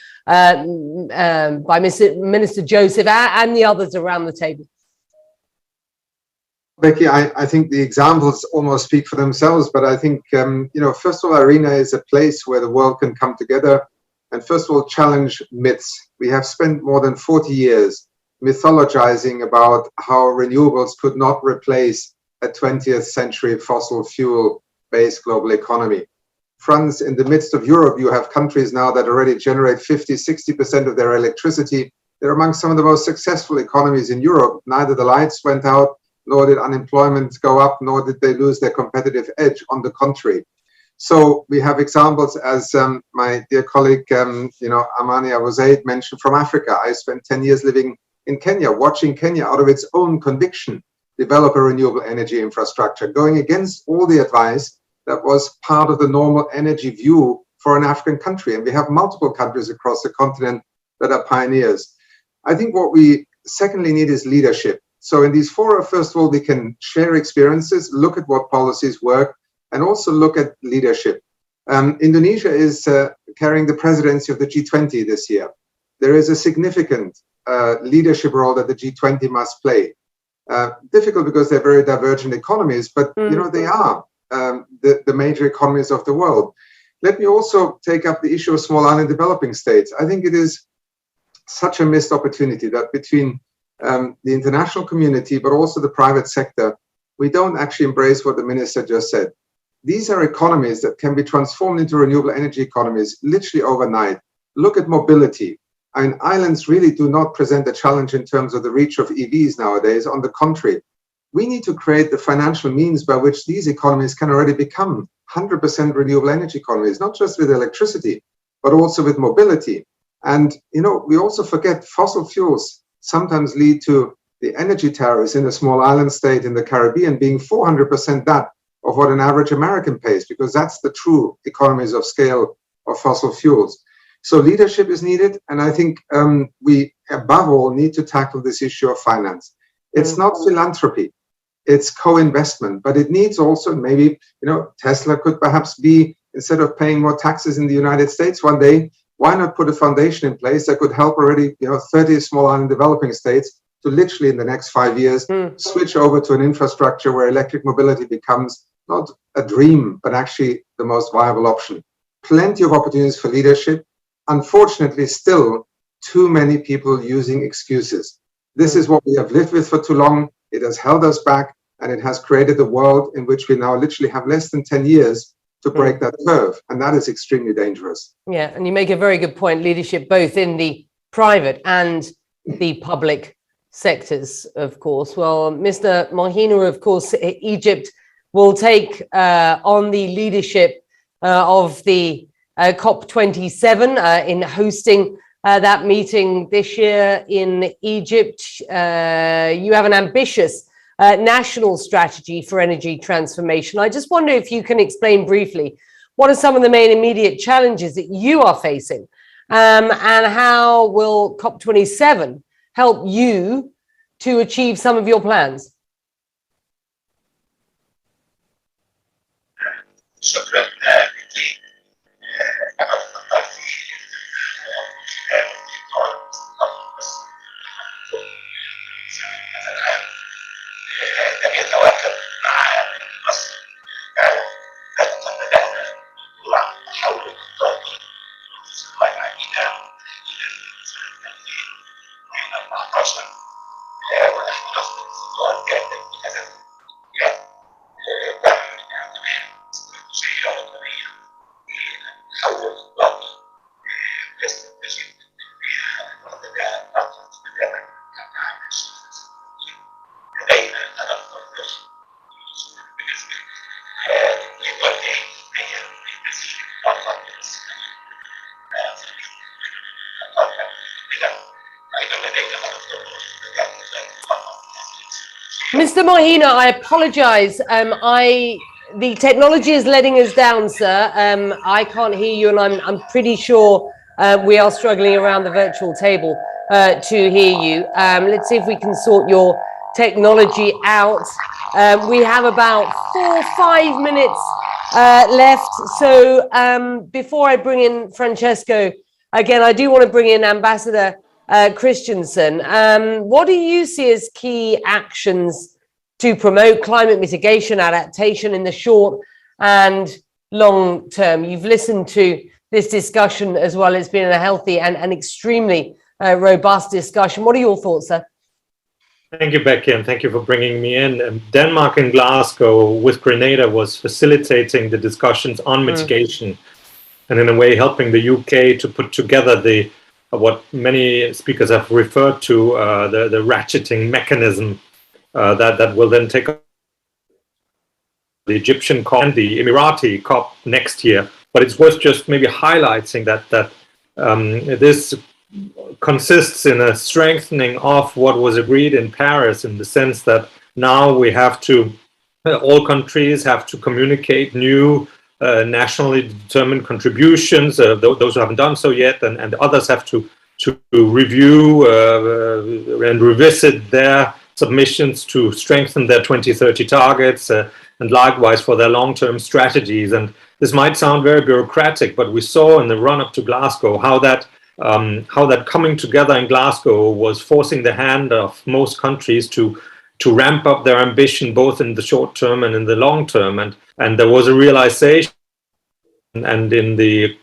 Minister Joseph and the others around the table? Becky, I think the examples almost speak for themselves, but I think, first of all, Arena is a place where the world can come together and first of all, challenge myths. We have spent more than 40 years mythologizing about how renewables could not replace a 20th century fossil fuel-based global economy. France, in the midst of Europe, you have countries now that already generate 50-60% of their electricity. They're among some of the most successful economies in Europe. Neither the lights went out, nor did unemployment go up, nor did they lose their competitive edge. On the contrary. So we have examples, as my dear colleague, Amani Abu Zaid mentioned, from Africa. I spent 10 years living in Kenya, watching Kenya out of its own conviction develop a renewable energy infrastructure, going against all the advice that was part of the normal energy view for an African country. And we have multiple countries across the continent that are pioneers. I think what we secondly need is leadership. So in these fora, first of all, we can share experiences, look at what policies work, and also look at leadership. Indonesia is carrying the presidency of the G20 this year. There is a significant leadership role that the G20 must play. Difficult because they're very divergent economies, but they are the major economies of the world. Let me also take up the issue of small island developing states. I think it is such a missed opportunity that between the international community, but also the private sector, we don't actually embrace what the minister just said. These are economies that can be transformed into renewable energy economies literally overnight. Look at mobility. I mean, islands really do not present a challenge in terms of the reach of EVs nowadays. On the contrary, we need to create the financial means by which these economies can already become 100% renewable energy economies, not just with electricity, but also with mobility. And, we also forget fossil fuels sometimes lead to the energy tariffs in a small island state in the Caribbean being 400% that of what an average American pays, because that's the true economies of scale of fossil fuels. So leadership is needed. And I think we, above all, need to tackle this issue of finance. It's not philanthropy, it's co-investment, but it needs also maybe, Tesla could perhaps be, instead of paying more taxes in the United States one day, why not put a foundation in place that could help already, 30 small island developing states to literally in the next 5 years switch over to an infrastructure where electric mobility becomes not a dream, but actually the most viable option. Plenty of opportunities for leadership. Unfortunately, still too many people using excuses. This is what we have lived with for too long. It has held us back, and it has created a world in which we now literally have less than 10 years to break that curve. And that is extremely dangerous. Yeah, and you make a very good point, leadership both in the private and the public sectors, of course. Well, Mr. Mahina, of course, Egypt will take on the leadership of the COP27 in hosting that meeting this year in Egypt. You have an ambitious national strategy for energy transformation. I just wonder if you can explain briefly, what are some of the main immediate challenges that you are facing, and how will COP27 help you to achieve some of your plans? Mr. Mahina, I apologize. The technology is letting us down, sir. I can't hear you, and I'm pretty sure we are struggling around the virtual table to hear you. Let's see if we can sort your technology out. We have about 4 or 5 minutes left. So before I bring in Francesco, again, I do want to bring in Ambassador Christensen. What do you see as key actions to promote climate mitigation adaptation in the short and long term? You've listened to this discussion as well. It's been a healthy and extremely robust discussion. What are your thoughts, sir? Thank you, Becky, and thank you for bringing me in. Denmark and Glasgow with Grenada was facilitating the discussions on mitigation and in a way helping the UK to put together the what many speakers have referred to, the ratcheting mechanism that will then take the Egyptian COP and the Emirati COP next year. But it's worth just maybe highlighting that this consists in a strengthening of what was agreed in Paris, in the sense that now we have to, all countries have to communicate new nationally determined contributions, those who haven't done so yet, and others have to review and revisit their submissions to strengthen their 2030 targets, and likewise for their long-term strategies. And this might sound very bureaucratic, but we saw in the run-up to Glasgow how that coming together in Glasgow was forcing the hand of most countries to ramp up their ambition, both in the short term and in the long term. And there was a realization, and in the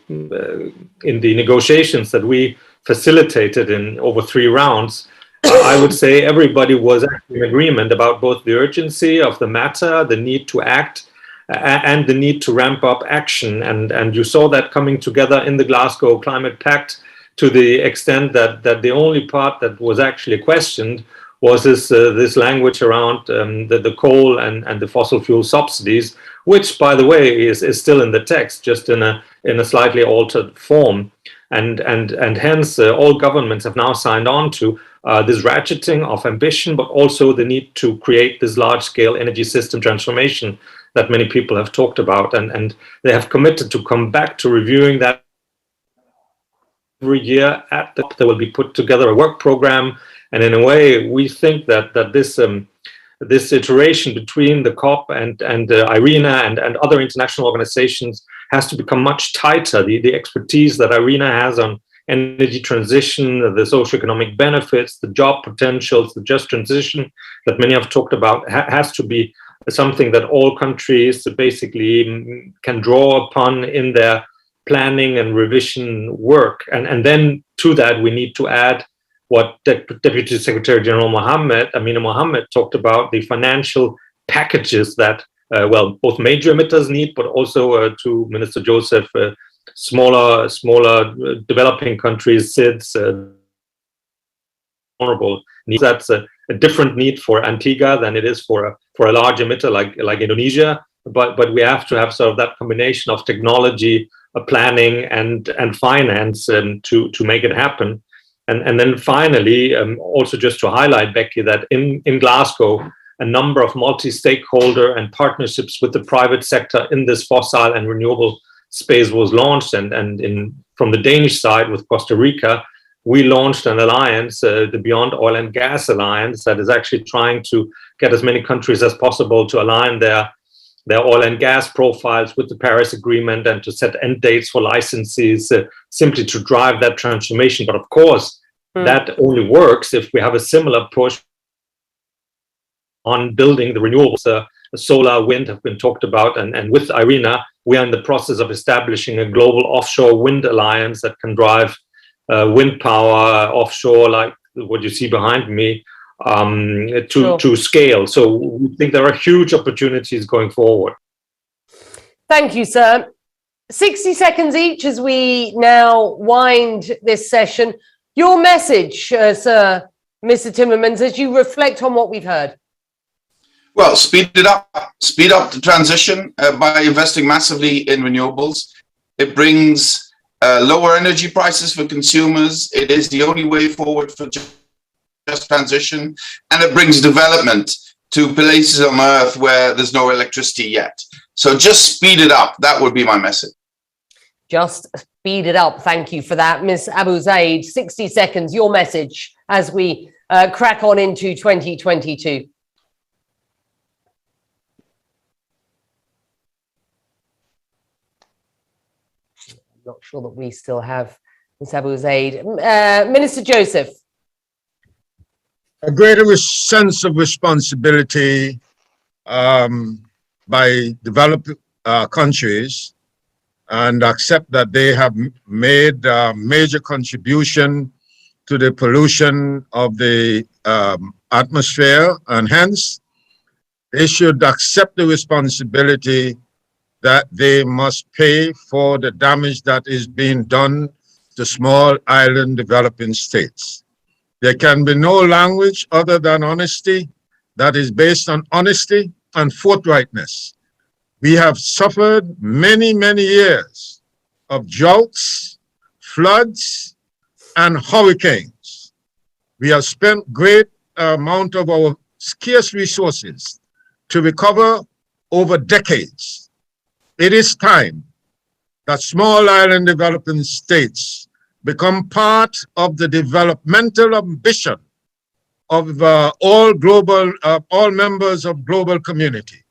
negotiations that we facilitated in over 3 rounds, I would say everybody was actually in agreement about both the urgency of the matter, the need to act, and the need to ramp up action. And you saw that coming together in the Glasgow Climate Pact, to the extent that the only part that was actually questioned was this language around the coal and the fossil fuel subsidies, which, by the way, is still in the text, just in a slightly altered form. And hence all governments have now signed on to this ratcheting of ambition, but also the need to create this large-scale energy system transformation that many people have talked about. And they have committed to come back to reviewing that every year. There will be put together a work program. And in a way, we think that this iteration between the COP and IRENA and other international organizations has to become much tighter. The expertise that IRENA has on energy transition, the socioeconomic benefits, the job potentials, the just transition that many have talked about, has to be something that all countries basically can draw upon in their planning and revision work. And then to that, we need to add what Deputy Secretary General Amina Mohammed talked about, the financial packages that, both major emitters need, but also to Minister Joseph, smaller developing countries, SIDS, vulnerable needs. That's a different need for Antigua than it is for a large emitter like Indonesia. But we have to have sort of that combination of technology, planning, and finance to make it happen. And then finally, also just to highlight, Becky, that in Glasgow, a number of multi-stakeholder and partnerships with the private sector in this fossil and renewable space was launched. And from the Danish side with Costa Rica, we launched an alliance, the Beyond Oil and Gas Alliance, that is actually trying to get as many countries as possible to align their oil and gas profiles with the Paris Agreement and to set end dates for licenses, simply to drive that transformation. But of course, that only works if we have a similar push on building the renewables. Solar, wind have been talked about, and with IRENA, we are in the process of establishing a global offshore wind alliance that can drive wind power offshore, like what you see behind me, to scale. So we think there are huge opportunities going forward. Thank you, sir. 60 seconds each as we now wind this session. Your message, sir, Mr. Timmermans, as you reflect on what we've heard. Well, speed up the transition by investing massively in renewables. It brings lower energy prices for consumers. It is the only way forward for just transition, and it brings development to places on Earth where there's no electricity yet. So just speed it up. That would be my message. Just speed it up. Thank you for that, Ms. Abu Zaid. 60 seconds, your message as we crack on into 2022. Not sure that we still have Ms. Abu Zaid. Minister Joseph. A greater sense of responsibility by developed countries, and accept that they have made a major contribution to the pollution of the atmosphere, and hence they should accept the responsibility that they must pay for the damage that is being done to small island developing states. There can be no language other than honesty that is based on honesty and forthrightness. We have suffered many, many years of droughts, floods, and hurricanes. We have spent great amount of our scarce resources to recover over decades. It is time that small island developing states become part of the developmental ambition of all members of global community.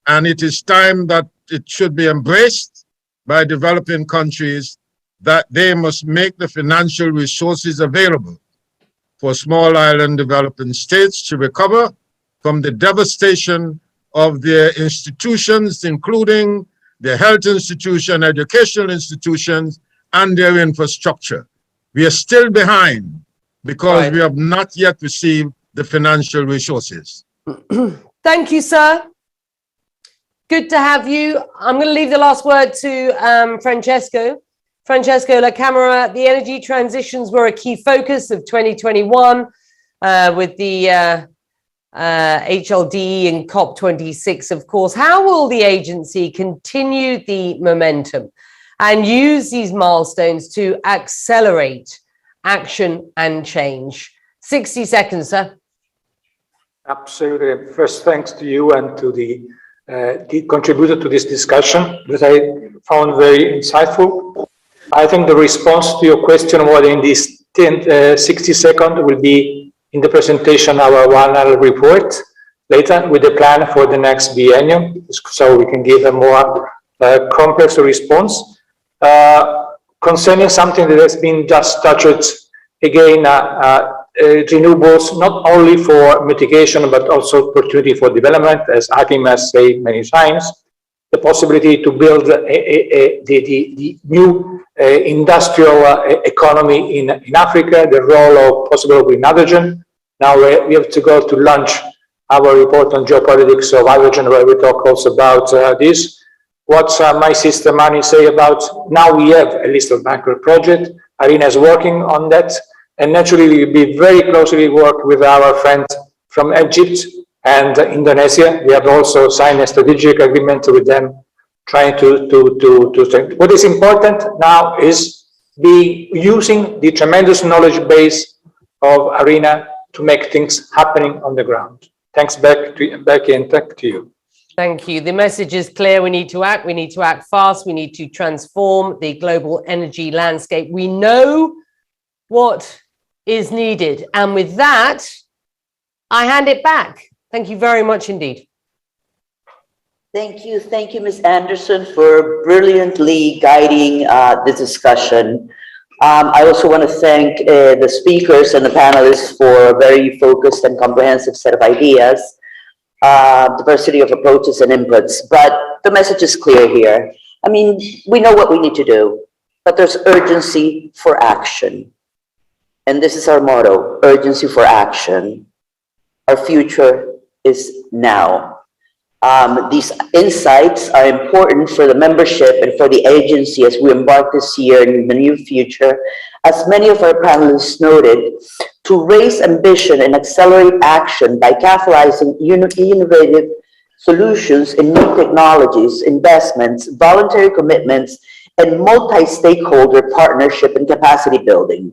And it is time that it should be embraced by developing countries that they must make the financial resources available for small island developing states to recover from the devastation of their institutions, including their health institution, educational institutions, and their infrastructure. We are still behind because we have not yet received the financial resources. Thank you, sir. Good to have you. I'm going to leave the last word to Francesco. Francesco La Camera, the energy transitions were a key focus of 2021 with the HLD and COP26, of course. How will the agency continue the momentum and use these milestones to accelerate action and change? 60 seconds, sir. Absolutely. First, thanks to you and to the contributor to this discussion that I found very insightful. I think the response to your question was in this 60 seconds will be in the presentation of our annual report later with the plan for the next biennium, so we can give a more complex response. Concerning something that has been just touched again, renewables, not only for mitigation, but also opportunity for development, as Hakim has said many times, the possibility to build the new industrial economy in Africa, the role of possible green hydrogen. Now we have to go to launch our report on geopolitics of hydrogen, where we talk also about this. What my sister Mani say about now we have a list of macro project. Arena is working on that. And naturally, we'll be very closely work with our friends from Egypt and Indonesia. We have also signed a strategic agreement with them, trying to what is important now is be using the tremendous knowledge base of Arena to make things happening on the ground. Thanks back to Becky, and thank to you. Thank you. The message is clear. We need to act. We need to act fast. We need to transform the global energy landscape. We know what is needed. And with that, I hand it back. Thank you very much indeed. Thank you, Ms. Anderson, for brilliantly guiding the discussion. I also want to thank the speakers and the panelists for a very focused and comprehensive set of ideas, diversity of approaches and inputs. But the message is clear here. I mean, we know what we need to do, but there's urgency for action. And this is our motto, urgency for action. Our future is now. These insights are important for the membership and for the agency as we embark this year and in the near future, as many of our panelists noted, to raise ambition and accelerate action by catalyzing innovative solutions in new technologies, investments, voluntary commitments, and multi-stakeholder partnership and capacity building.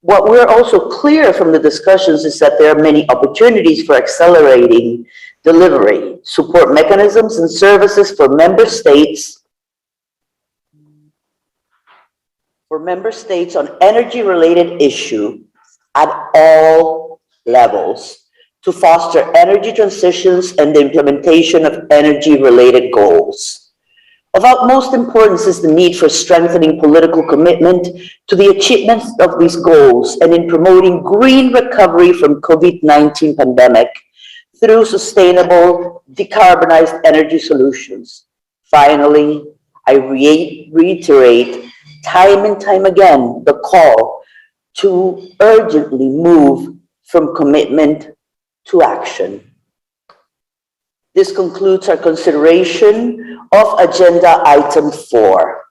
What we're also clear from the discussions is that there are many opportunities for accelerating delivery, support mechanisms and services for member states on energy-related issues at all levels to foster energy transitions and the implementation of energy-related goals. Of utmost importance is the need for strengthening political commitment to the achievement of these goals and in promoting green recovery from COVID-19 pandemic through sustainable, decarbonized energy solutions. Finally, I reiterate time and time again the call to urgently move from commitment to action. This concludes our consideration of agenda item 4.